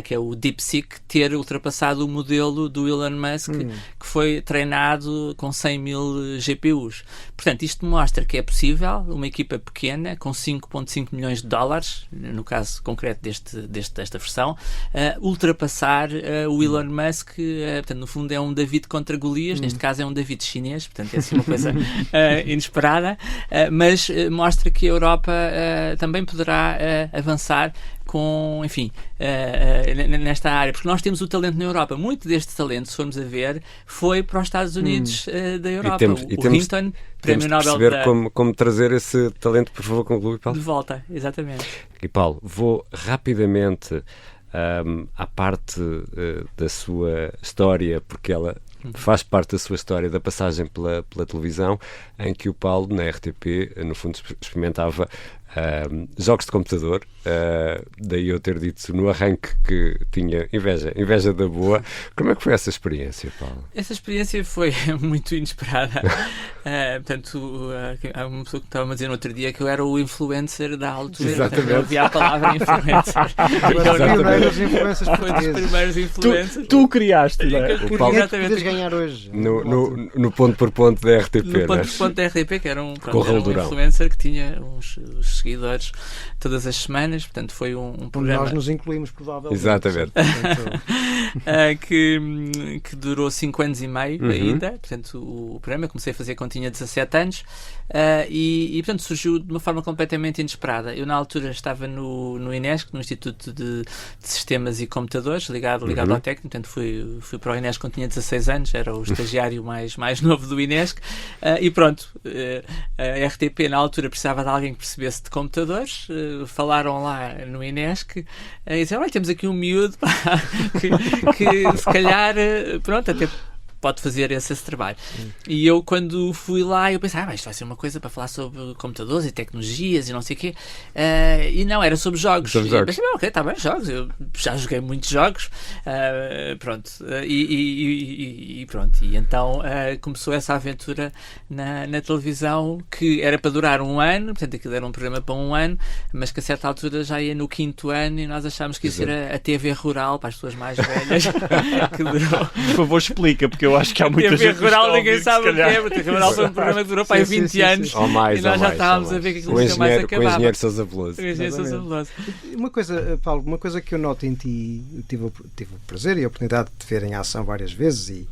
que é o DeepSeek, ter ultrapassado o modelo do Elon Musk, que foi treinado com 100 mil GPUs. Portanto, isto mostra que é possível uma equipa pequena, com 5,5 milhões de dólares, no caso concreto desta versão, ultrapassar o Elon Musk. Portanto, no fundo é um David contra Golias, neste caso é um David chinês, portanto é assim uma coisa inesperada, mas mostra que a Europa também poderá avançar com, enfim, nesta área, porque nós temos o talento na Europa. Muito deste talento, se formos a ver, foi para os Estados Unidos da Europa. O Hinton, Prémio Nobel perceber como trazer esse talento, por favor, conclui, Paulo. De volta, exatamente. E Paulo, vou rapidamente à parte da sua história, porque ela faz parte da sua história, da passagem pela televisão, em que o Paulo, na RTP, no fundo, experimentava jogos de computador. Daí eu ter dito no arranque que tinha inveja da boa. Como é que foi essa experiência, Paulo? Essa experiência foi muito inesperada. Portanto, há uma pessoa que estava a dizer no outro dia que eu era o influencer da altura. Exatamente. Eu havia a palavra influencer. Foi dos primeiros influencers. Tu criaste, não é? O Paulo podes ganhar hoje. No ponto por ponto da RTP. No ponto por ponto da RTP, que era um influencer que tinha uns seguidores todas as semanas. Portanto, foi um programa. Nós nos incluímos, provavelmente. Exatamente. Que durou 5 anos e meio ainda. Portanto, o programa eu comecei a fazer quando tinha 17 anos e portanto, surgiu de uma forma completamente inesperada. Eu, na altura, estava no INESC, no Instituto de Sistemas e Computadores, ligado ao técnico. Portanto, fui para o INESC quando tinha 16 anos, era o estagiário mais novo do INESC. E pronto, a RTP, na altura, precisava de alguém que percebesse de computadores. Falaram lá no INESC e disseram: olha, temos aqui um miúdo que se calhar, pronto, até pode fazer esse trabalho. E eu, quando fui lá, eu pensei, isto vai ser uma coisa para falar sobre computadores e tecnologias e não sei o quê. E não, era sobre jogos. E eu pensei, ok, está bem, jogos. Eu já joguei muitos jogos. Pronto. E pronto. E então começou essa aventura na televisão, que era para durar 1 ano. Portanto, aquilo era um programa para 1 ano, mas que a certa altura já ia no 5º ano e nós achámos que ia ser a TV rural para as pessoas mais velhas. Que durou. Por favor, explica, porque eu acho que há muita gente TV rural, ninguém sabe o que é. TV rural foi um programa que durou para 20 anos. Ou mais, e nós já estávamos a ver que aquilo nunca mais acabava. Com o engenheiro Sousa Veloso. Uma coisa, Paulo, uma coisa que eu noto em ti, eu tive o prazer e a oportunidade de te ver em ação várias vezes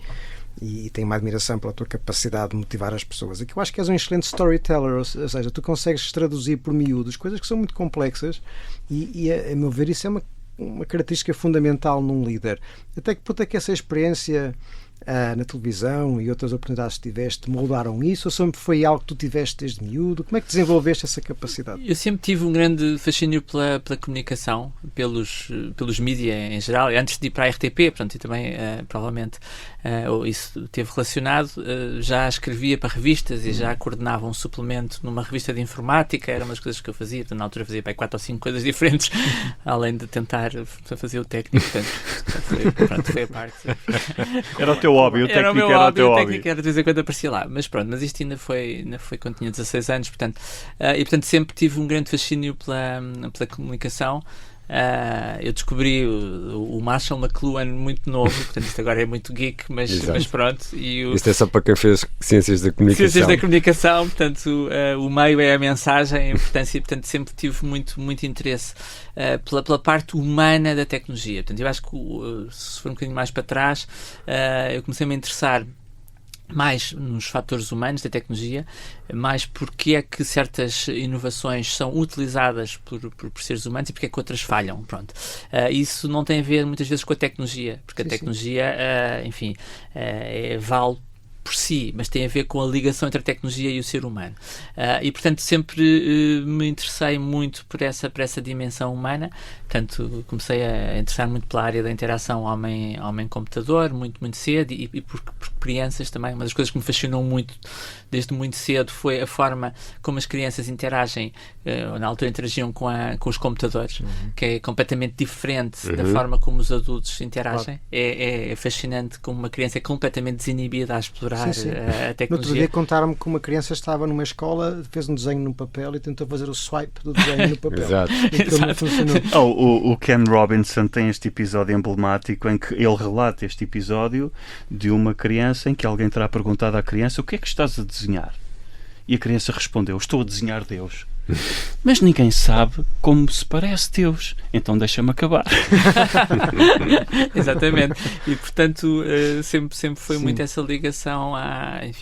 e tenho uma admiração pela tua capacidade de motivar as pessoas. É que eu acho que és um excelente storyteller, ou seja, tu consegues traduzir por miúdos coisas que são muito complexas e a meu ver, isso é uma característica fundamental num líder. Até que ponto é que essa experiência na televisão e outras oportunidades que tiveste moldaram isso, ou sempre foi algo que tu tiveste desde miúdo? Como é que desenvolveste essa capacidade? Eu sempre tive um grande fascínio pela comunicação, pelos mídia em geral, antes de ir para a RTP, portanto, e também provavelmente isso esteve relacionado. Já escrevia para revistas e já coordenava um suplemento numa revista de informática, era uma das coisas que eu fazia. Na altura fazia 4 ou 5 coisas diferentes, além de tentar fazer o técnico. Portanto, foi a parte. Era o teu hobby, o técnico era o teu hobby. O técnico era de vez em quando aparecia lá, mas pronto, mas isto ainda foi quando tinha 16 anos, portanto, e portanto sempre tive um grande fascínio pela comunicação. Eu descobri o Marshall McLuhan muito novo, portanto isto agora é muito geek, mas pronto. Isto é só para quem fez Ciências da Comunicação. Ciências da Comunicação, portanto o meio é a mensagem, a importância, e portanto sempre tive muito interesse pela parte humana da tecnologia. Portanto, eu acho que se for um bocadinho mais para trás, eu comecei-me a interessar mais nos fatores humanos da tecnologia, mais porque é que certas inovações são utilizadas por seres humanos e porque é que outras falham. Pronto. Isso não tem a ver muitas vezes com a tecnologia, porque a tecnologia, enfim, vale por si, mas tem a ver com a ligação entre a tecnologia e o ser humano. E, portanto, sempre me interessei muito por essa dimensão humana. Portanto, comecei a interessar muito pela área da interação homem-computador, muito cedo, e por crianças também. Uma das coisas que me fascinou muito, desde muito cedo, foi a forma como as crianças interagem, na altura interagiam com os computadores, que é completamente diferente da forma como os adultos interagem. Claro. É fascinante como uma criança é completamente desinibida a explorar a tecnologia. No outro dia contaram-me que uma criança estava numa escola, fez um desenho no papel e tentou fazer o swipe do desenho no papel. Exato. Não funcionou. O Ken Robinson tem este episódio emblemático em que ele relata este episódio de uma criança em que alguém terá perguntado à criança: o que é que estás a desenhar? E a criança respondeu: estou a desenhar Deus. Mas ninguém sabe como se parece Deus, então deixa-me acabar. Exatamente. E, portanto, sempre foi Sim. muito essa ligação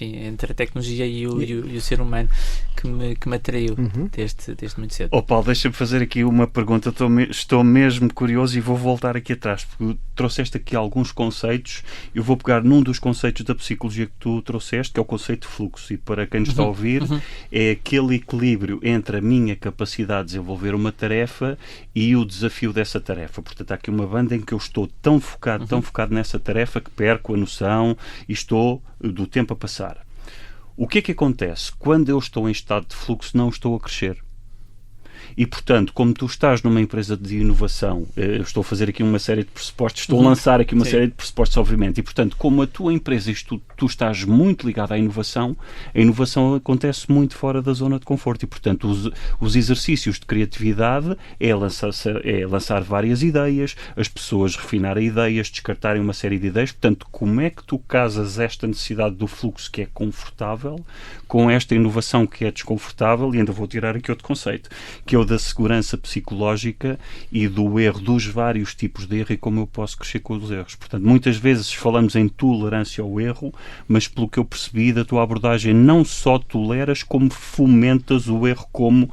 entre a tecnologia e o ser humano que me atraiu desde muito cedo. Paulo, deixa-me fazer aqui uma pergunta. Estou mesmo curioso e vou voltar aqui atrás, porque trouxeste aqui alguns conceitos. Eu vou pegar num dos conceitos da psicologia que tu trouxeste, que é o conceito de fluxo. E para quem nos está a ouvir, é aquele equilíbrio entre a minha capacidade de desenvolver uma tarefa e o desafio dessa tarefa. Portanto, há aqui uma banda em que eu estou tão focado nessa tarefa que perco a noção e estou do tempo a passar. O que é que acontece? Quando eu estou em estado de fluxo, não estou a crescer. E, portanto, como tu estás numa empresa de inovação, eu estou a fazer aqui uma série de pressupostos, estou a lançar aqui uma série de pressupostos, obviamente, e, portanto, como a tua empresa e tu estás muito ligado à inovação, a inovação acontece muito fora da zona de conforto e, portanto, os exercícios de criatividade é lançar várias ideias, as pessoas refinarem ideias, descartarem uma série de ideias. Portanto, como é que tu casas esta necessidade do fluxo que é confortável com esta inovação que é desconfortável? E ainda vou tirar aqui outro conceito, que é o da segurança psicológica e do erro, dos vários tipos de erro e como eu posso crescer com os erros. Portanto, muitas vezes falamos em tolerância ao erro, mas pelo que eu percebi da tua abordagem, não só toleras, como fomentas o erro como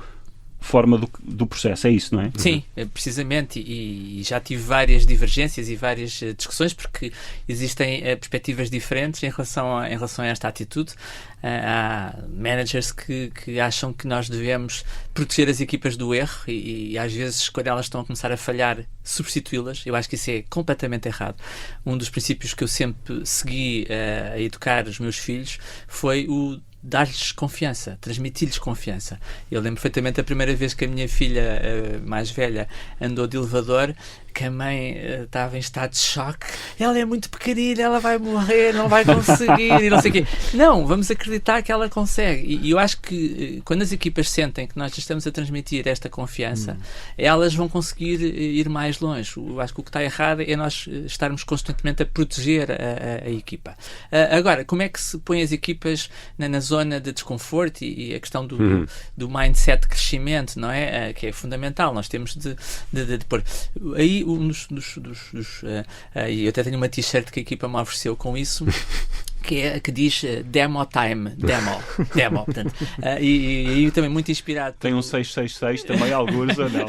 forma do processo, é isso, não é? Sim, precisamente, e já tive várias divergências e várias discussões, porque existem perspectivas diferentes em relação a esta atitude. Há managers que acham que nós devemos proteger as equipas do erro e às vezes, quando elas estão a começar a falhar, substituí-las. Eu acho que isso é completamente errado. Um dos princípios que eu sempre segui a educar os meus filhos foi o dar-lhes confiança, transmitir-lhes confiança. Eu lembro perfeitamente a primeira vez que a minha filha mais velha andou de elevador, que a mãe estava em estado de choque. Ela é muito pequenina, ela vai morrer, não vai conseguir e não sei o quê. Não, vamos acreditar que ela consegue. E eu acho que quando as equipas sentem que nós estamos a transmitir esta confiança, elas vão conseguir ir mais longe. Eu acho que o que está errado é nós estarmos constantemente a proteger a equipa. Agora, como é que se põe as equipas na zona de desconforto e a questão do mindset de crescimento, não é? Que é fundamental. Nós temos de pôr. Aí e eu até tenho uma t-shirt que a equipa me ofereceu com isso, que diz Demo Time, Demo, portanto, e também muito inspirado. Tem um 666 também, alguns ou não?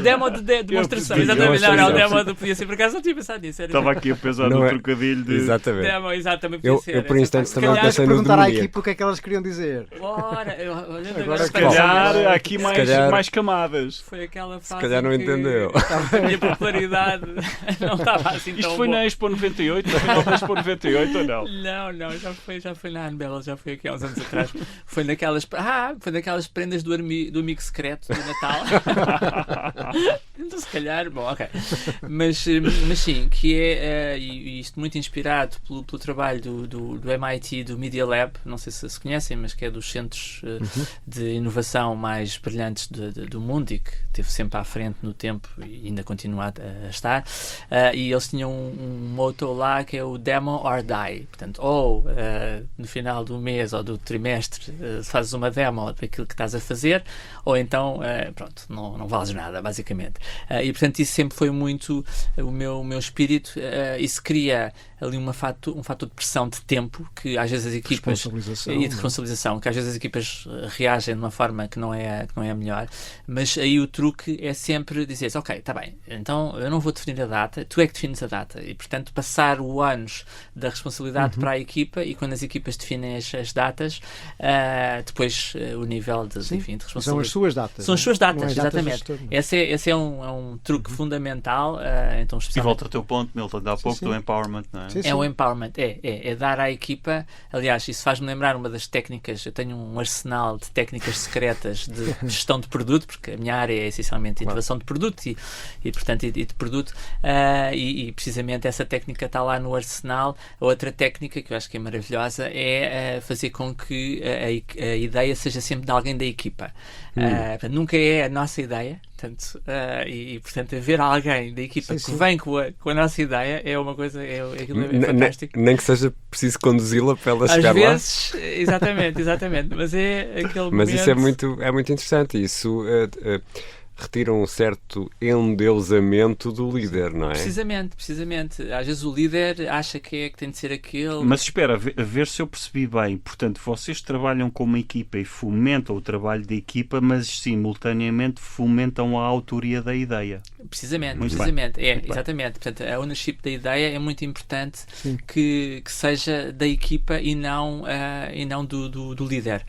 Demo de demonstração, exatamente, Demo podia ser, por acaso não tinha pensado nisso. Estava aqui a pensar no trocadilho de... Exatamente. Demo, exatamente, podia ser. Eu por instantes também pensei no perguntar à demoníaco. equipe o que é que elas queriam dizer. Agora, se calhar, há aqui mais camadas. Foi aquela fase. Se calhar não entendeu. A minha popularidade não estava assim tão Isto foi na Expo 98, no final da Expo 98 ou não? Não, já foi na Anbela, já foi aqui há uns anos atrás. Foi naquelas prendas do amigo secreto do Natal. Então, se calhar, bom, ok. Mas sim, que é isto muito inspirado pelo trabalho do MIT, do Media Lab, não sei se conhecem, mas que é dos centros de inovação mais brilhantes do mundo e que esteve sempre à frente no tempo e ainda continua a estar. E eles tinham um motto lá que é o Demo or Die. Portanto, no final do mês ou do trimestre fazes uma demo daquilo que estás a fazer, ou então, pronto, não vales nada, basicamente. E, portanto, isso sempre foi muito o meu espírito. Isso cria ali um fator de pressão de tempo que às vezes as equipas e de responsabilização, que às vezes as equipas reagem de uma forma que não é a melhor, mas aí o truque é sempre dizer, ok, está bem, então eu não vou definir a data, tu é que defines a data, e portanto passar o ânus da responsabilidade para a equipa, e quando as equipas definem as datas, depois o nível de responsabilidade. São as suas datas. São as suas datas, datas exatamente. Esse é um truque fundamental. Então, e volta ao teu ponto, Milton, há pouco do empowerment, não é? É o empowerment, é dar à equipa. Aliás, isso faz-me lembrar uma das técnicas. Eu tenho um arsenal de técnicas secretas de gestão de produto, porque a minha área é essencialmente inovação de produto e portanto, e de produto, e precisamente essa técnica está lá no arsenal. A outra técnica que eu acho que é maravilhosa é fazer com que a ideia seja sempre de alguém da equipa. Portanto, nunca é a nossa ideia, Portanto, portanto, haver alguém da equipa que vem com a nossa ideia é uma coisa, aquilo é fantástico. Nem que seja preciso conduzi-la para ela chegar lá. Às vezes, exatamente, mas é aquele Mas momento... isso é muito interessante, isso retira um certo endeusamento do líder, não é? Precisamente. Às vezes o líder acha que tem de ser aquele... Mas espera, a ver se eu percebi bem. Portanto, vocês trabalham como equipa e fomentam o trabalho da equipa, mas simultaneamente fomentam a autoria da ideia. Precisamente. Exatamente. Portanto, a ownership da ideia é muito importante que seja da equipa e não do líder.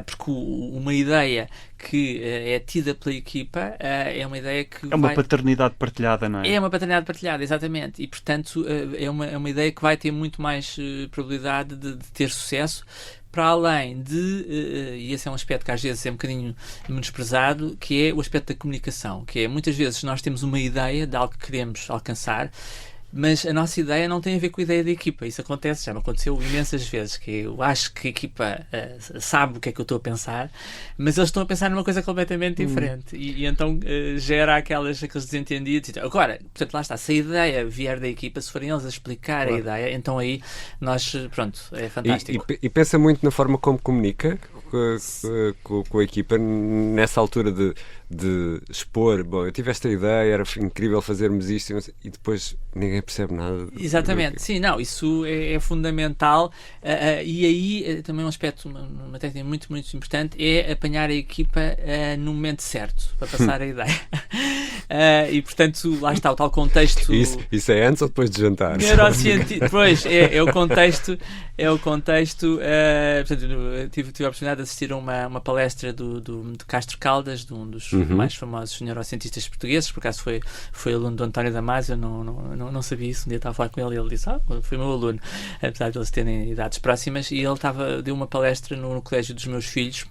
Porque uma ideia que é tida pela equipa é uma ideia que é uma paternidade partilhada, não é? É uma paternidade partilhada, exatamente, e portanto é uma ideia que vai ter muito mais probabilidade de ter sucesso, para além de, e esse é um aspecto que às vezes é um bocadinho menosprezado, que é o aspecto da comunicação, que é, muitas vezes nós temos uma ideia de algo que queremos alcançar, mas a nossa ideia não tem a ver com a ideia da equipa. Isso acontece, já me aconteceu imensas vezes, que eu acho que a equipa sabe o que é que eu estou a pensar, mas eles estão a pensar numa coisa completamente diferente e então gera aqueles desentendidos. Agora, portanto, lá está, se a ideia vier da equipa, se forem eles a explicar a ideia, então aí nós, pronto, é fantástico. E pensa muito na forma como comunica com a equipa nessa altura de expor, bom, eu tive esta ideia, era incrível fazermos isto, e depois ninguém percebe nada. Exatamente, sim, não, isso é fundamental, e aí também um aspecto, uma técnica muito, muito importante, é apanhar a equipa no momento certo, para passar a ideia. E portanto, lá está o tal contexto. Isso é antes ou depois de jantar? Pois, é o contexto. Portanto, tive a oportunidade de assistir a uma palestra de Castro Caldas, de um dos mais famosos neurocientistas portugueses, por acaso foi aluno do António Damasio, não sabia isso. Um dia estava a falar com ele e ele disse: foi meu aluno, apesar de eles terem idades próximas, e ele deu uma palestra no colégio dos meus filhos,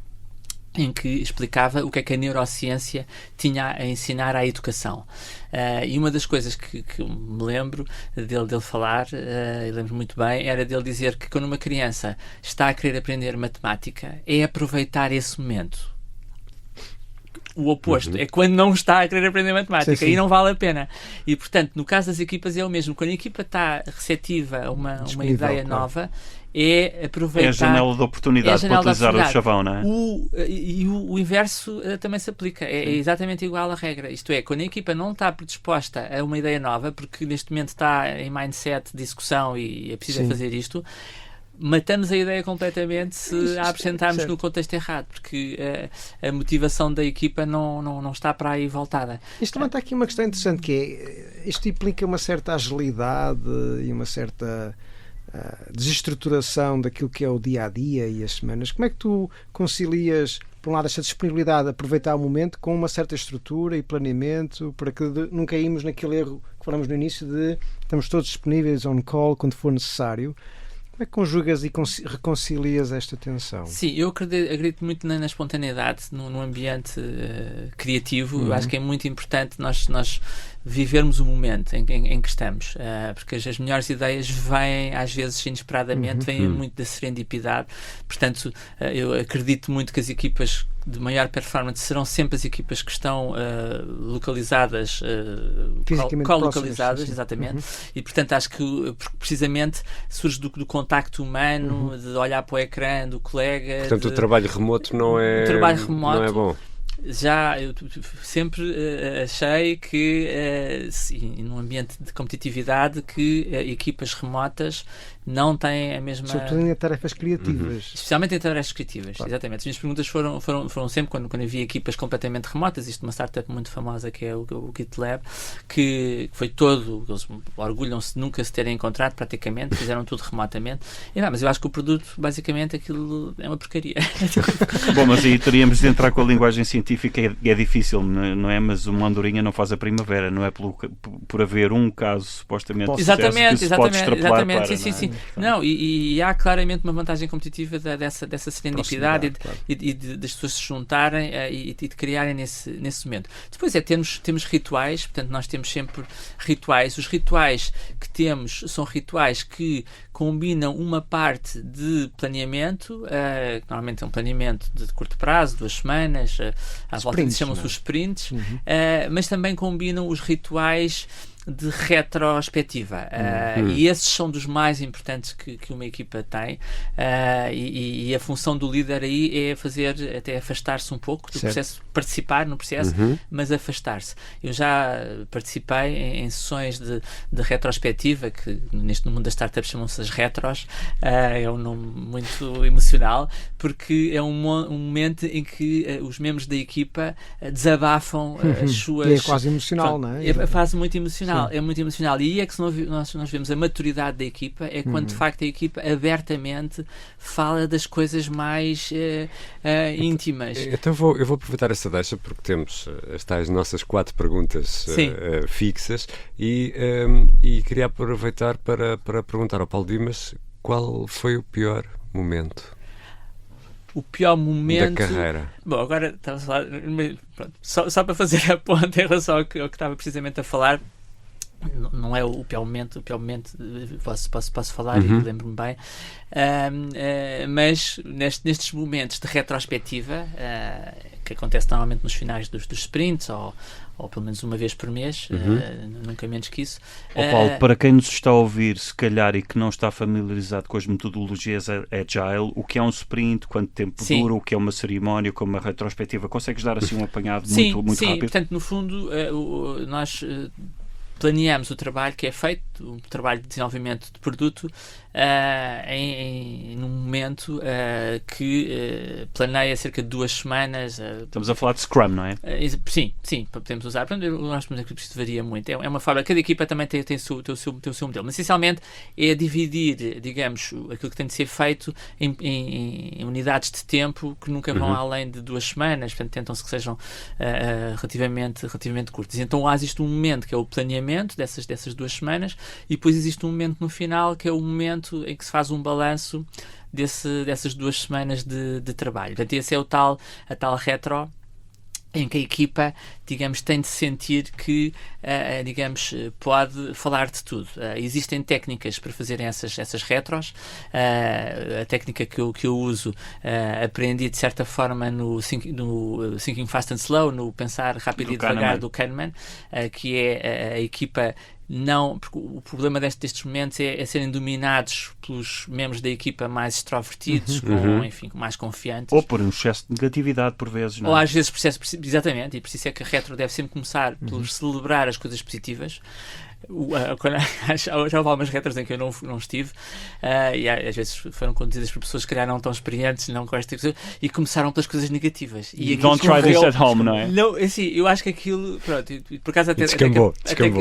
em que explicava o que é que a neurociência tinha a ensinar à educação. E uma das coisas que eu me lembro dele falar, e lembro muito bem, era dele dizer que quando uma criança está a querer aprender matemática, é aproveitar esse momento. O oposto é quando não está a querer aprender matemática, e não vale a pena. E, portanto, no caso das equipas é o mesmo. Quando a equipa está receptiva a uma ideia nova, é aproveitar... É a janela de oportunidade para utilizar o chavão, não é? O inverso também se aplica. É exatamente igual à regra. Isto é, quando a equipa não está predisposta a uma ideia nova, porque neste momento está em mindset de discussão e é preciso fazer isto, matamos a ideia completamente se a apresentarmos no contexto errado, porque a motivação da equipa não está para aí voltada. Isto também está aqui uma questão interessante, que é, isto implica uma certa agilidade e uma certa desestruturação daquilo que é o dia-a-dia e as semanas. Como é que tu concilias, por um lado, esta disponibilidade de aproveitar o momento com uma certa estrutura e planeamento, para que não caímos naquele erro que falamos no início de estamos todos disponíveis on call quando for necessário? Como é que conjugas e reconcilias esta tensão? Sim, eu acredito muito na espontaneidade, no ambiente criativo. Eu acho que é muito importante nós vivermos o momento em que estamos, porque as melhores ideias vêm, às vezes, inesperadamente, vêm muito da serendipidade. Portanto, eu acredito muito que as equipas de maior performance serão sempre as equipas que estão localizadas, co-localizadas, exatamente, e portanto acho que precisamente surge do contacto humano, de olhar para o ecrã do colega. Portanto, o trabalho remoto não é bom. Já eu sempre achei que num ambiente de competitividade que equipas remotas não têm a mesma... Sobretudo em tarefas criativas. Especialmente em tarefas criativas, exatamente. As minhas perguntas foram sempre quando havia equipas completamente remotas. Isto é uma startup muito famosa que é o GitLab, que foi todo, eles orgulham-se de nunca se terem encontrado praticamente, fizeram tudo remotamente. Mas eu acho que o produto, basicamente, aquilo é uma porcaria. Bom, mas aí teríamos de entrar com a linguagem científica, é difícil, não é? Mas uma andorinha não faz a primavera, não é por haver um caso supostamente de sucesso que se pode extrapolar para... Sim. Não, e há claramente uma vantagem competitiva dessa serendipidade e das pessoas se juntarem e de criarem nesse momento. Depois temos rituais, portanto nós temos sempre rituais. Os rituais que temos são rituais que combinam uma parte de planeamento, que normalmente é um planeamento de curto prazo, 2 semanas, à volta disso, chamam-se não é? os sprints, mas também combinam os rituais de retrospectiva, e esses são dos mais importantes que uma equipa tem, e a função do líder aí é fazer, até afastar-se um pouco do processo, participar no processo, mas afastar-se. Eu já participei em sessões de retrospectiva, que no mundo das startups chamam-se as retros, é um nome muito emocional, porque é um momento em que os membros da equipa desabafam as suas... E é quase emocional, pronto, não é? É a fase muito emocional. Sim. É muito emocional, e aí é que nós vemos a maturidade da equipa, é quando de facto a equipa abertamente fala das coisas mais íntimas. Então eu vou aproveitar essa deixa, porque temos as tais nossas 4 perguntas fixas, e queria aproveitar para perguntar ao Paulo Dimas qual foi o pior momento. O pior momento da carreira. Bom, agora estava a falar, pronto, só para fazer a ponta em relação ao que estava precisamente a falar. Não é o pior momento, posso falar e lembro-me bem, mas nestes momentos de retrospectiva, que acontece normalmente nos finais dos sprints, ou pelo menos uma vez por mês, nunca menos que isso. Paulo, para quem nos está a ouvir, se calhar, e que não está familiarizado com as metodologias Agile, o que é um sprint, quanto tempo dura, o que é uma cerimónia, como uma retrospectiva, consegues dar assim um apanhado muito rápido? Portanto, no fundo, nós planeamos o trabalho que é feito, o trabalho de desenvolvimento de produto, num momento que planeia cerca de 2 semanas. Estamos a falar de Scrum, não é? Sim, podemos usar. Nós temos que isto varia muito. É uma forma, cada equipa também tem o seu modelo, mas essencialmente é dividir, digamos, aquilo que tem de ser feito em unidades de tempo que nunca vão além de 2 semanas, portanto tentam-se que sejam relativamente curtas. Então existe um momento que é o planeamento dessas 2 semanas, e depois existe um momento no final que é o momento em que se faz um balanço dessas 2 semanas de trabalho. Portanto, esse é a tal retro, em que a equipa, digamos, tem de sentir que, digamos, pode falar de tudo. Existem técnicas para fazerem essas retros. A técnica que eu uso, aprendi de certa forma no Thinking Fast and Slow, no Pensar Rápido e Devagar do Kahneman, que é a equipa porque o problema destes momentos é serem dominados pelos membros da equipa mais extrovertidos, com mais confiantes. Ou por um excesso de negatividade, por vezes, não é? Ou às vezes, exatamente, e por isso é que a retro deve sempre começar por celebrar as coisas positivas. Já houve algumas retros em que eu não estive, e às vezes foram conduzidas por pessoas que calhar não tão experientes, não com esta coisa, e começaram pelas coisas negativas. E don't try this at home, não é? Não, assim, eu acho que aquilo, pronto, por acaso até que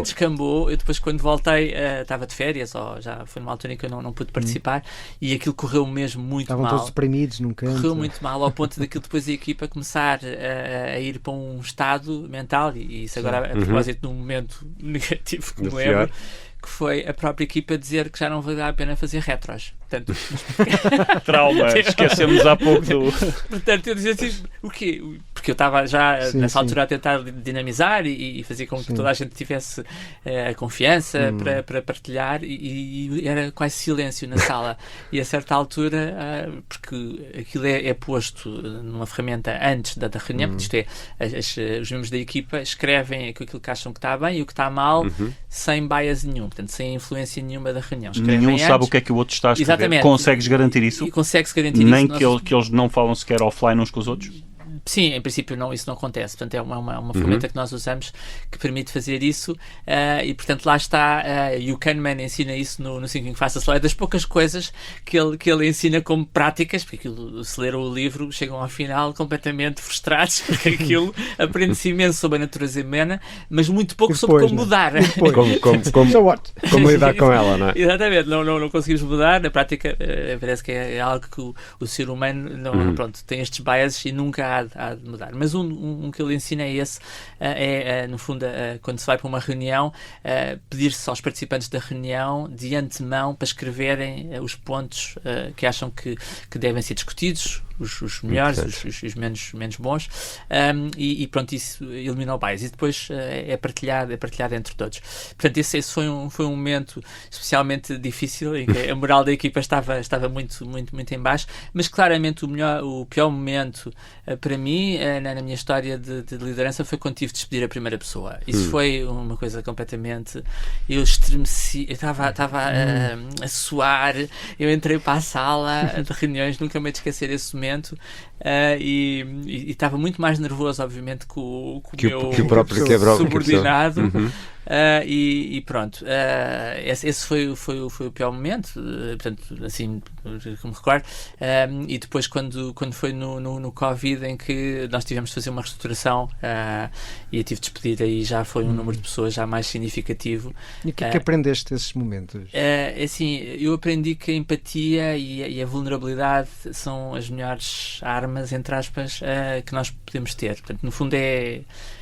descambou. Eu depois, quando voltei, estava de férias, ou já foi numa altura em que eu não pude participar, e aquilo correu mesmo muito mal. Estavam todos deprimidos num canto. Correu muito mal, ao ponto daquilo depois a equipa começar a ir para um estado mental, e isso agora a propósito de um momento negativo que lembro, que foi a própria equipa dizer que já não valia a pena fazer retros. Portanto, trauma, esquecemos há pouco do... Portanto, eu dizia assim, o quê? Porque eu estava já nessa altura a tentar dinamizar e fazer com que toda a gente tivesse a confiança para partilhar, e era quase silêncio na sala. E a certa altura, porque aquilo é posto numa ferramenta antes da reunião, isto é, os membros da equipa escrevem aquilo que acham que está bem e o que está mal, sem bias nenhum, portanto, sem influência nenhuma da reunião. Nenhum sabe o que é que o outro está a escrever. Exatamente. Consegues garantir isso? E consegue-se garantir Nem isso. que eles não falam sequer offline uns com os outros? Sim, em princípio isso não acontece. Portanto, é uma ferramenta que nós usamos que permite fazer isso, e portanto lá está, e o Kahneman ensina isso no Thinking Fast and Slow. É das poucas coisas que ele ensina como práticas, porque aquilo, se leram o livro, chegam ao final completamente frustrados, porque aquilo aprende-se imenso sobre a natureza humana, mas muito pouco sobre como mudar. Como lidar com ela, não é? Exatamente, não conseguimos mudar. Na prática, parece que é algo que o ser humano pronto, tem estes biases e nunca há de mudar. Mas um que ele ensina é esse, no fundo, quando se vai para uma reunião, pedir-se aos participantes da reunião de antemão para escreverem os pontos que acham que devem ser discutidos, os melhores, os menos bons, e pronto, isso elimina o bias. E depois é partilhado entre todos. Portanto, esse foi um momento especialmente difícil, em que a moral da equipa estava muito em baixo, mas claramente o pior momento para mim, na minha história de liderança, foi quando tive de despedir a primeira pessoa. Isso foi uma coisa completamente... Eu estremeci, eu estava a suar, eu entrei para a sala de reuniões, nunca me esquecer esse momento, e estava muito mais nervoso, obviamente, que o meu próprio subordinado. E pronto, esse foi o pior momento, portanto, assim como me recordo. E depois, quando foi no Covid, em que nós tivemos de fazer uma reestruturação, e eu tive de despedir, aí já foi um número de pessoas já mais significativo. E o que é que aprendeste desses momentos? Assim, eu aprendi que a empatia e a vulnerabilidade são as melhores armas, entre aspas, que nós podemos ter. Portanto, no fundo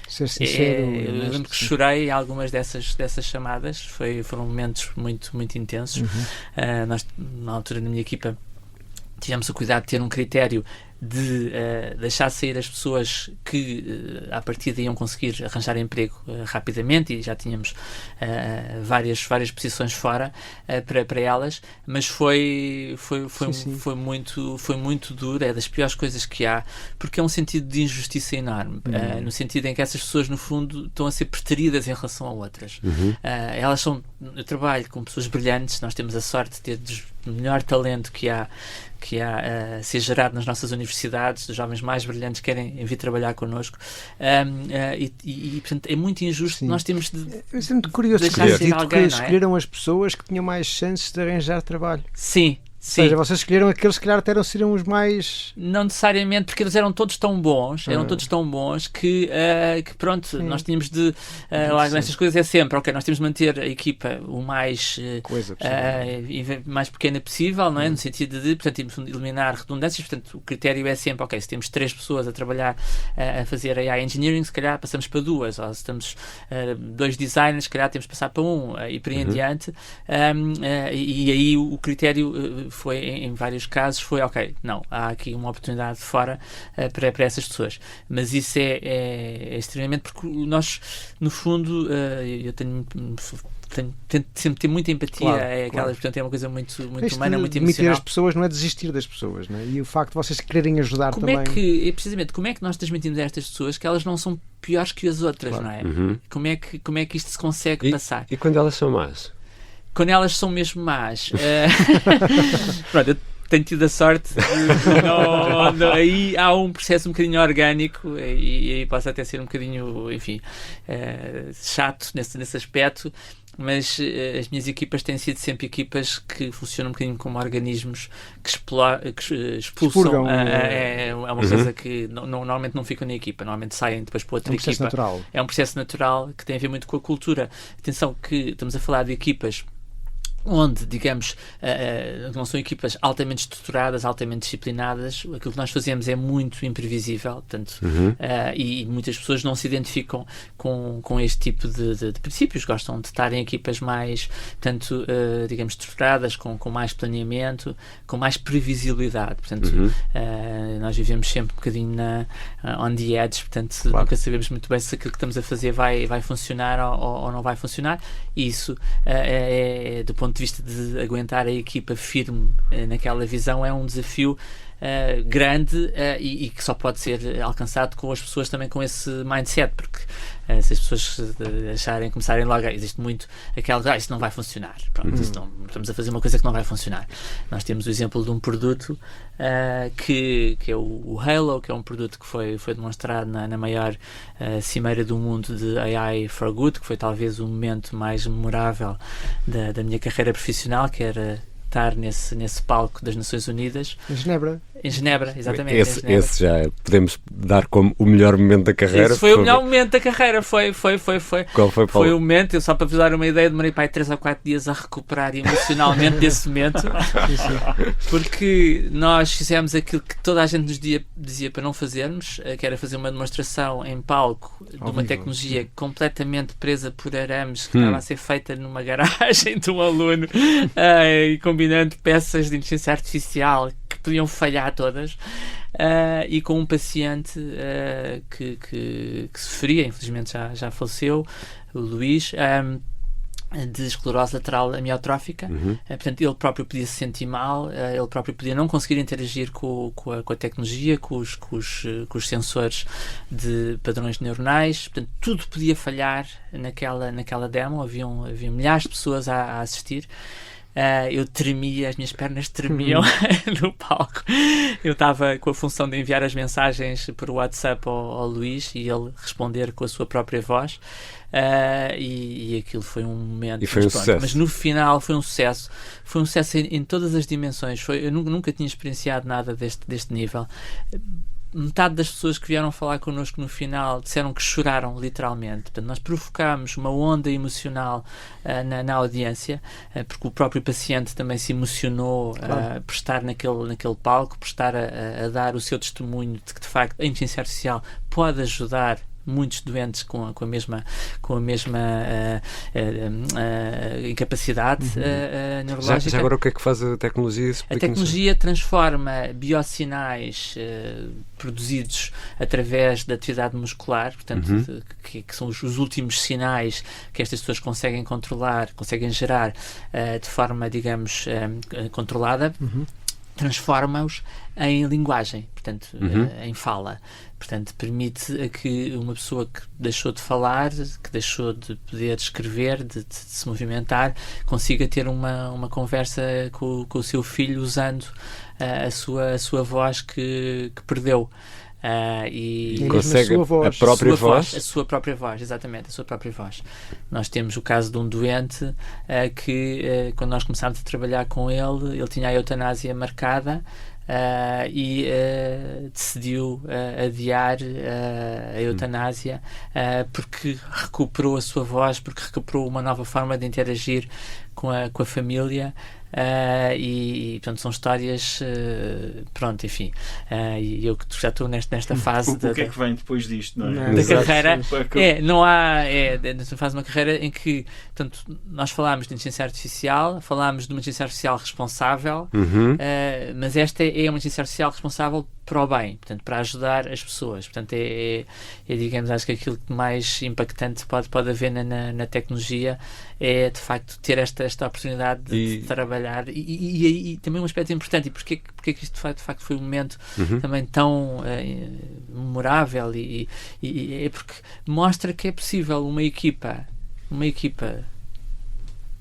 ser sincero. Eu lembro que chorei em algumas dessas chamadas. Foram momentos muito intensos. Nós, na altura, na minha equipa, tivemos o cuidado de ter um critério de deixar sair as pessoas que à partida iam conseguir arranjar emprego rapidamente, e já tínhamos várias posições fora para elas, mas foi muito duro. É das piores coisas que há, porque é um sentido de injustiça enorme, no sentido em que essas pessoas, no fundo, estão a ser preteridas em relação a outras. Eu trabalho com pessoas brilhantes, nós temos a sorte de ter o melhor talento que há a ser gerado nas nossas universidades, os jovens mais brilhantes querem vir trabalhar connosco, e portanto é muito injusto. Sim. Nós temos de é muito curioso que escolheram as pessoas que tinham mais chances de arranjar trabalho. Sim. Ou seja, vocês escolheram aqueles que calhar seriam os mais... Não necessariamente, porque eles eram todos tão bons, que pronto, nós tínhamos de... lá nessas coisas é sempre, ok, nós temos de manter a equipa o mais mais pequena possível, não é? No sentido de, portanto, eliminar redundâncias. Portanto, o critério é sempre, ok, se temos 3 pessoas a trabalhar, a fazer AI Engineering, se calhar passamos para 2, ou se temos 2 designers, se calhar temos de passar para 1, e por aí em diante. E aí o critério foi, em vários casos, ok, não, há aqui uma oportunidade fora para essas pessoas. Mas isso é extremamente, porque nós, no fundo, eu tento sempre ter muita empatia, portanto é uma coisa muito humana, muito emocional. As pessoas não é desistir das pessoas, não é? E o facto de vocês quererem ajudar também. Precisamente, como é que nós transmitimos a estas pessoas que elas não são piores que as outras, não é? Como é que isto se consegue passar? E quando elas são más? Quando elas são mesmo más. Pronto, eu tenho tido a sorte de, aí há um processo um bocadinho orgânico, e aí posso até ser um bocadinho, enfim, chato nesse aspecto, mas as minhas equipas têm sido sempre equipas que funcionam um bocadinho como organismos que expulsam. É uma coisa que normalmente não ficam na equipa, normalmente saem depois para outra equipa. É um processo natural que tem a ver muito com a cultura. Atenção que estamos a falar de equipas onde, digamos, não são equipas altamente estruturadas, altamente disciplinadas. Aquilo que nós fazemos é muito imprevisível, portanto, e muitas pessoas não se identificam com este tipo de princípios, gostam de estar em equipas mais, portanto, digamos, estruturadas, com mais planeamento, com mais previsibilidade. Portanto, nós vivemos sempre um bocadinho on the edge, portanto, nunca sabemos muito bem se aquilo que estamos a fazer vai funcionar ou não vai funcionar. E isso do ponto de vista de aguentar a equipa firme naquela visão, é um desafio grande, e que só pode ser alcançado com as pessoas também com esse mindset, porque se as pessoas começarem logo, existe muito aquela, isto não vai funcionar, pronto, estamos a fazer uma coisa que não vai funcionar. Nós temos o exemplo de um produto que é o Halo, que é um produto que foi demonstrado na maior cimeira do mundo de AI for Good, que foi talvez o momento mais memorável da minha carreira profissional, que era estar nesse palco das Nações Unidas. Em Genebra, exatamente. Esse já podemos dar como o melhor momento da carreira. Esse foi o melhor momento da carreira, foi. Qual foi, Paulo? Foi o momento, eu só para vos dar uma ideia, demorei para aí 3 ou 4 dias a recuperar emocionalmente desse momento, porque nós fizemos aquilo que toda a gente nos dizia para não fazermos, que era fazer uma demonstração em palco de uma tecnologia completamente presa por arames, que estava a ser feita numa garagem de um aluno, e combinando peças de inteligência artificial que podiam falhar todas, e com um paciente que sofria, infelizmente já faleceu, o Luís, de esclerose lateral amiotrófica. Portanto, ele próprio podia se sentir mal, ele próprio podia não conseguir interagir com a tecnologia, com os sensores de padrões neuronais. Portanto, tudo podia falhar naquela demo. Havia milhares de pessoas a assistir. Eu tremia, as minhas pernas tremiam no palco. Eu estava com a função de enviar as mensagens por WhatsApp ao Luís e ele responder com a sua própria voz. E aquilo foi um momento. E foi um sucesso. Mas no final foi um sucesso. Foi um sucesso em todas as dimensões. Eu nunca tinha experienciado nada deste nível. Metade das pessoas que vieram falar connosco no final disseram que choraram literalmente. Portanto, nós provocámos uma onda emocional na audiência, porque o próprio paciente também se emocionou, claro, por estar naquele palco, por estar a dar o seu testemunho de que, de facto, a inteligência artificial pode ajudar muitos doentes com a mesma incapacidade neurológica. Já agora, o que é que faz a tecnologia? A tecnologia transforma biosinais produzidos através da atividade muscular, portanto, que são os últimos sinais que estas pessoas conseguem controlar, conseguem gerar de forma, digamos, controlada, transforma-os em linguagem, portanto, em fala. Portanto, permite a que uma pessoa que deixou de falar, que deixou de poder escrever, de se movimentar, consiga ter uma conversa com o seu filho usando a sua voz que perdeu. E consegue a própria voz? A sua própria voz, exatamente, a sua própria voz. Nós temos o caso de um doente que, quando nós começámos a trabalhar com ele tinha a eutanásia marcada. E decidiu adiar a eutanásia porque recuperou a sua voz, porque recuperou uma nova forma de interagir com a família. E portanto são histórias, pronto, enfim, e eu já estou nesta fase o que é que vem depois disto, não é? Da carreira. Faz uma carreira em que, portanto, nós falámos de inteligência artificial, falámos de uma inteligência artificial responsável, mas esta é uma inteligência artificial responsável para o bem, portanto, para ajudar as pessoas. Portanto, digamos, acho que aquilo que mais impactante pode haver na tecnologia é, de facto, ter esta oportunidade de trabalhar. E também um aspecto importante, e porque que isto de facto foi um momento também tão memorável, e é porque mostra que é possível uma equipa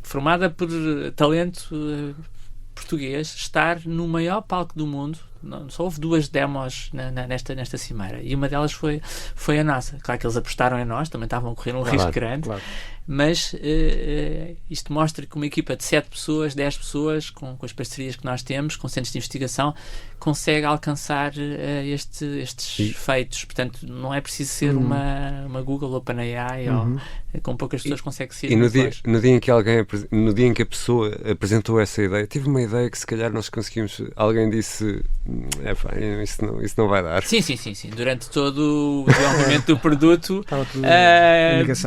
formada por talento português estar no maior palco do mundo. Só houve 2 demos nesta cimeira, e uma delas foi a NASA. Claro que eles apostaram em nós, também estavam a correr um risco grande, claro. Mas isto mostra que uma equipa de 7 pessoas, 10 pessoas, com as parcerias que nós temos, com centros de investigação, consegue alcançar estes feitos. Portanto, não é preciso ser uma Google, OpenAI, ou com poucas pessoas consegue ser. E no dia em que a pessoa apresentou essa ideia, tive uma ideia que se calhar nós conseguimos, alguém disse, isso não vai dar. Sim. Durante todo o desenvolvimento do produto,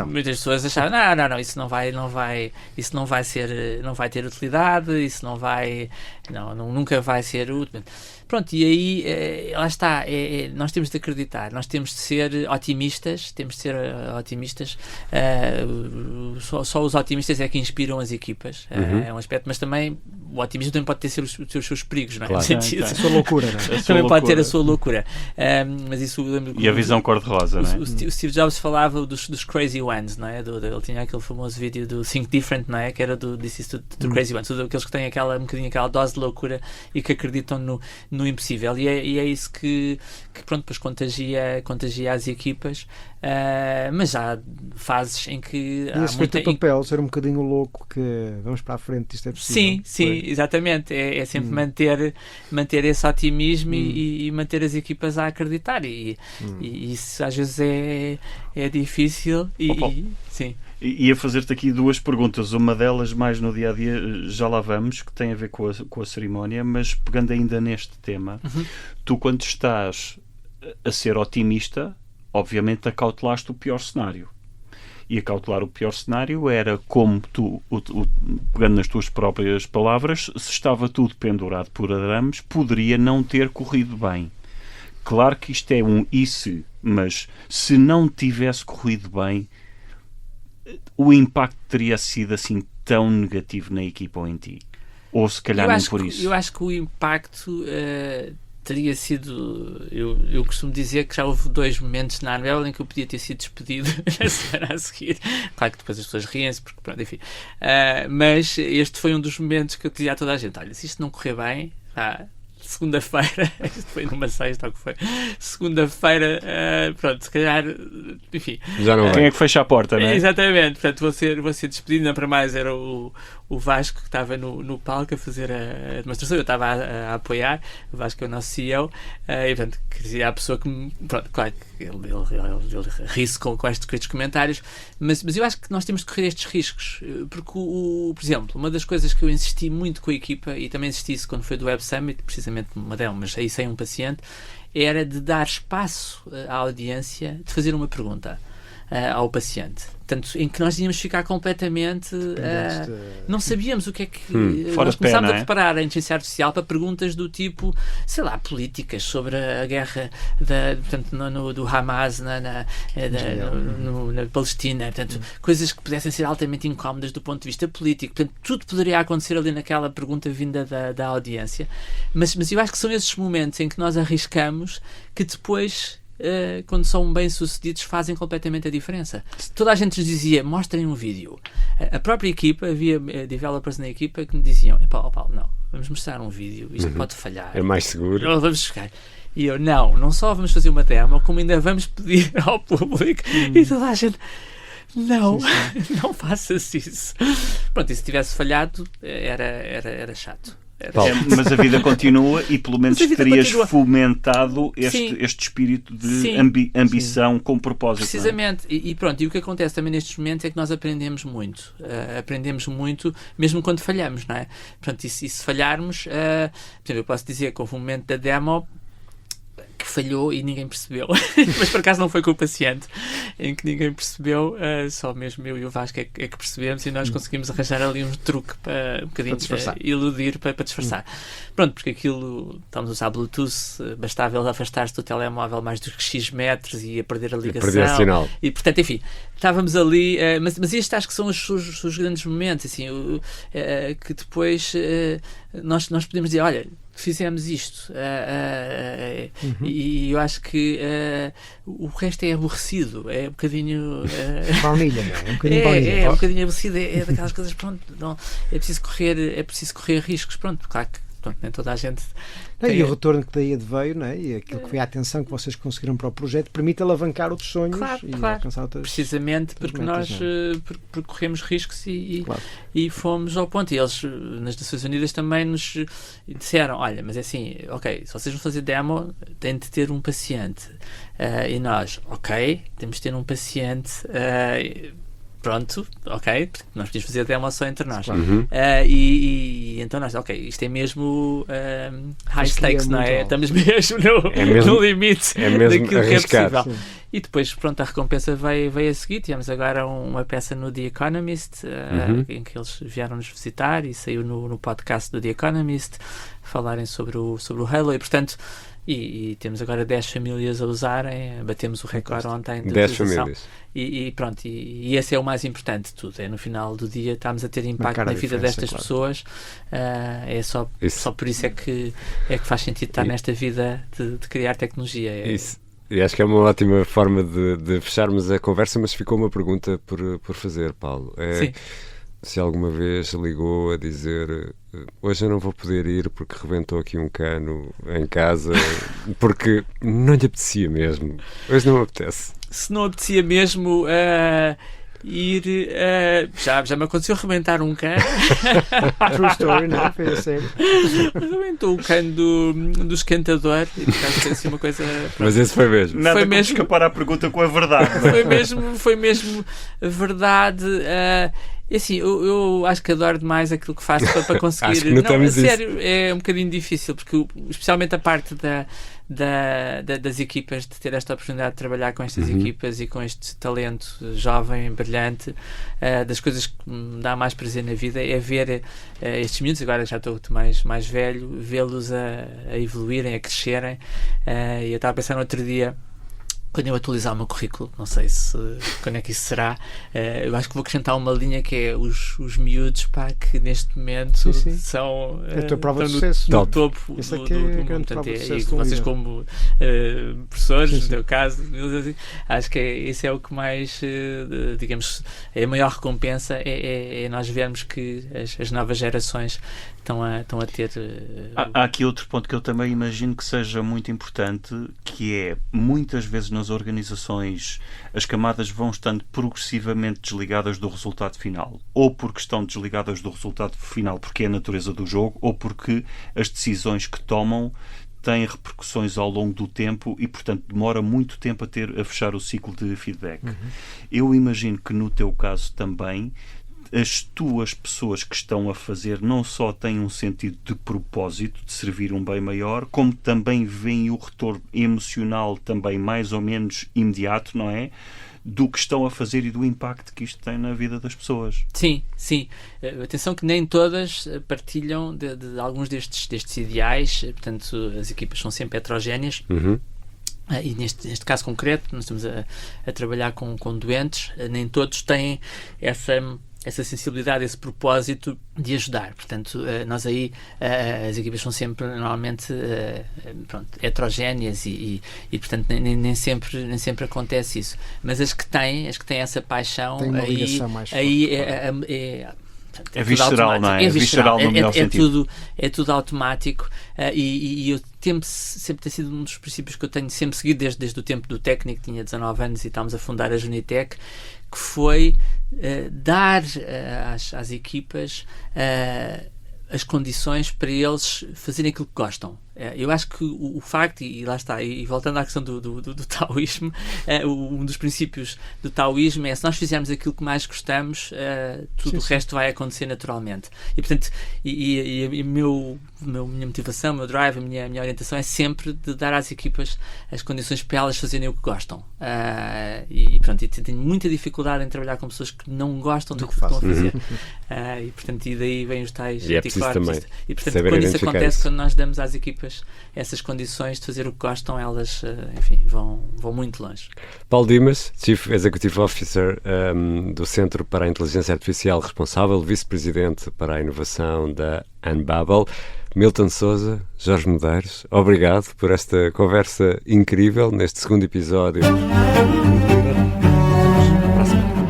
muitas pessoas achavam, não, isso não vai ter utilidade, isso nunca vai ser útil. Pronto, e aí lá está, nós temos de acreditar, nós temos de ser otimistas, só os otimistas é que inspiram as equipas, é um aspecto, mas também o otimismo também pode ter os seus perigos, não é? Claro. A sua loucura, não é? Também pode ter a sua loucura. Mas isso, e a visão cor-de-rosa, não é? O Steve Jobs falava dos crazy ones, não é? Ele tinha aquele famoso vídeo do Think Different, não é? Que era do This is to Crazy Ones, aqueles que têm um bocadinho aquela dose de loucura e que acreditam no impossível, e é isso que pronto, depois contagia as equipas, mas há fases em que há muito papel, ser um bocadinho louco, que vamos para a frente, isto é possível. Sim, exatamente, é sempre manter esse otimismo e manter as equipas a acreditar, e isso às vezes é difícil, sim. E a fazer-te aqui 2 perguntas, uma delas mais no dia-a-dia, já lá vamos, que tem a ver com a cerimónia, mas pegando ainda neste tema, tu, quando estás a ser otimista, obviamente acautelaste o pior cenário. e acautelar o pior cenário era como tu, pegando nas tuas próprias palavras, se estava tudo pendurado por arames, poderia não ter corrido bem. Claro que isto é um e se, mas se não tivesse corrido bem, o impacto teria sido assim tão negativo na equipa ou em ti? Ou se calhar nem por isso? Eu acho que o impacto teria sido... Eu costumo dizer que já houve 2 momentos na Anvil em que eu podia ter sido despedido na semana a seguir. Claro que depois as pessoas riem-se, porque pronto, enfim. Mas este foi um dos momentos que eu dizia a toda a gente: olha, se isto não correr bem, segunda-feira, isto foi numa sexta, ou que foi, segunda-feira, pronto, se calhar, enfim. Já não Quem é que fecha a porta, não é? Exatamente, portanto vou ser despedido, não para mais era o Vasco que estava no palco a fazer a demonstração, eu estava a apoiar, o Vasco é o nosso CEO, e portanto, queria a pessoa que me, pronto, claro que ele ri-se com estes comentários, mas eu acho que nós temos de correr estes riscos, porque por exemplo, uma das coisas que eu insisti muito com a equipa, e também insisti isso quando foi do Web Summit, precisamente uma delas, mas aí sem um paciente, era de dar espaço à audiência de fazer uma pergunta ao paciente. Portanto, em que nós íamos ficar completamente... não sabíamos o que é que... Nós começámos a preparar a inteligência artificial para perguntas do tipo, sei lá, políticas sobre a guerra do Hamas na Palestina. Portanto, coisas que pudessem ser altamente incómodas do ponto de vista político. Portanto, tudo poderia acontecer ali naquela pergunta vinda da audiência. Mas eu acho que são esses momentos em que nós arriscamos que depois... quando são bem-sucedidos, fazem completamente a diferença. Toda a gente nos dizia, mostrem um vídeo. A própria equipa, havia developers na equipa que me diziam, Paulo, não, vamos mostrar um vídeo, isto pode falhar. É mais seguro. Vamos chegar. E eu, não só vamos fazer uma demo, como ainda vamos pedir ao público. E toda a gente... Não faças isso. Pronto, e se tivesse falhado, era chato. Mas a vida continua e pelo menos terias fomentado este espírito de ambição com propósito. Precisamente. Não é? E pronto, e o que acontece também nestes momentos é que nós aprendemos muito. Aprendemos muito, mesmo quando falhamos, não é? Portanto, e se falharmos, por exemplo, eu posso dizer que houve um momento da demo que falhou e ninguém percebeu. Mas por acaso não foi com o paciente, em que ninguém percebeu, só mesmo eu e o Vasco é que percebemos, e nós conseguimos arranjar ali um truque para um bocadinho iludir, para disfarçar. Pronto, porque aquilo, estamos a usar Bluetooth, bastava ele afastar-se do telemóvel mais dos X metros e ia perder a ligação. Perder o sinal. E portanto, enfim, estávamos ali, mas estes acho que são os grandes momentos, assim, que depois nós podemos dizer, olha, fizemos isto, e eu acho que o resto é aborrecido, é um bocadinho baunilha, não é? Um bocadinho baunilha. É um bocadinho aborrecido, é daquelas coisas, pronto, não, é preciso correr riscos, pronto, claro que nem toda a gente e o retorno que daí adveio, não é? E aquilo que foi a atenção que vocês conseguiram para o projeto permite alavancar outros sonhos e alcançar outras... Precisamente porque nós percorremos riscos e fomos ao ponto. E eles, nas Nações Unidas, também nos disseram, olha, mas é assim, ok, se vocês vão fazer demo, têm de ter um paciente. E nós, ok, temos de ter um paciente... pronto, ok, porque nós podíamos fazer a demo só entre nós. E então nós, ok, isto é mesmo high stakes, não é? Estamos mesmo no limite daquilo que é possível. Sim. E depois, pronto, a recompensa veio a seguir. Tivemos agora uma peça no The Economist, em que eles vieram-nos visitar e saiu no podcast do The Economist falarem sobre o Halo, e portanto e temos agora 10 famílias a usarem, batemos o recorde ontem de 10 famílias. E pronto, e esse é o mais importante de tudo, é no final do dia estamos a ter impacto na vida destas pessoas, é só por isso é que faz sentido estar nesta vida de criar tecnologia. Isso. E acho que é uma ótima forma de fecharmos a conversa, mas ficou uma pergunta por fazer, Paulo. Sim. Se alguma vez ligou a dizer, hoje eu não vou poder ir porque rebentou aqui um cano em casa, porque não lhe apetecia mesmo. Hoje não me apetece. Se não apetecia mesmo ir... já me aconteceu rebentar um cano. True story, não? Foi a sério. Rebentou o cano do esquentador. E por acaso assim uma coisa... Mas esse foi mesmo. Nada foi mesmo escapar à pergunta com a verdade. Foi mesmo verdade. Assim, eu acho que adoro demais aquilo que faço para conseguir. Acho que notamos não, a sério, é um bocadinho difícil, porque especialmente a parte das equipas, de ter esta oportunidade de trabalhar com estas equipas e com este talento jovem, brilhante, das coisas que me dá mais prazer na vida é ver estes miúdos, agora já estou mais velho, vê-los a evoluírem, a crescerem. E eu estava a pensar no outro dia, quando eu atualizar o meu currículo, não sei quando é que isso será, eu acho que vou acrescentar uma linha que é os miúdos, que neste momento são a tua prova de sucesso, no topo Essa do é mundo. portanto, E vocês como professores, no teu caso, acho que isso é o que mais, digamos, é a maior recompensa, é nós vermos que as novas gerações estão a ter... Há aqui outro ponto que eu também imagino que seja muito importante, que é, muitas vezes nas organizações as camadas vão estando progressivamente desligadas do resultado final, ou porque estão desligadas do resultado final porque é a natureza do jogo, ou porque as decisões que tomam têm repercussões ao longo do tempo e, portanto, demora muito tempo a fechar o ciclo de feedback. Eu imagino que no teu caso também as tuas pessoas que estão a fazer não só têm um sentido de propósito, de servir um bem maior, como também veem o retorno emocional também mais ou menos imediato, não é? Do que estão a fazer e do impacto que isto tem na vida das pessoas. Sim. Atenção que nem todas partilham de alguns destes ideais, portanto as equipas são sempre heterogéneas. E neste caso concreto, nós estamos a trabalhar com doentes, nem todos têm essa sensibilidade, esse propósito de ajudar. Portanto, nós aí, as equipas são sempre normalmente heterogéneas e portanto nem sempre acontece isso. Mas as que têm essa paixão, tem uma ligação mais forte, aí é visceral, não é? É visceral no melhor sentido. É tudo automático, e eu sempre tem sido um dos princípios que eu tenho sempre seguido desde o tempo do técnico, tinha 19 anos e estávamos a fundar a Junitec, que foi dar às equipas as condições para eles fazerem aquilo que gostam. Eu acho que o facto, e lá está, e voltando à questão do taoísmo, um dos princípios do taoísmo é: se nós fizermos aquilo que mais gostamos, tudo o resto vai acontecer naturalmente. E portanto, minha motivação, o meu drive, a minha orientação é sempre de dar às equipas as condições para elas fazerem o que gostam. E tenho muita dificuldade em trabalhar com pessoas que não gostam do que estão a fazer. E portanto, e daí vem os tais anticorpos. E portanto, quando isso acontece, quando nós damos às equipas essas condições de fazer o que gostam, elas, vão muito longe. Paulo Dimas, Chief Executive Officer do Centro para a Inteligência Artificial responsável, Vice-Presidente para a Inovação da Unbabel. Milton Sousa, Jorge Medeiros, obrigado por esta conversa incrível neste segundo episódio. Para a semana.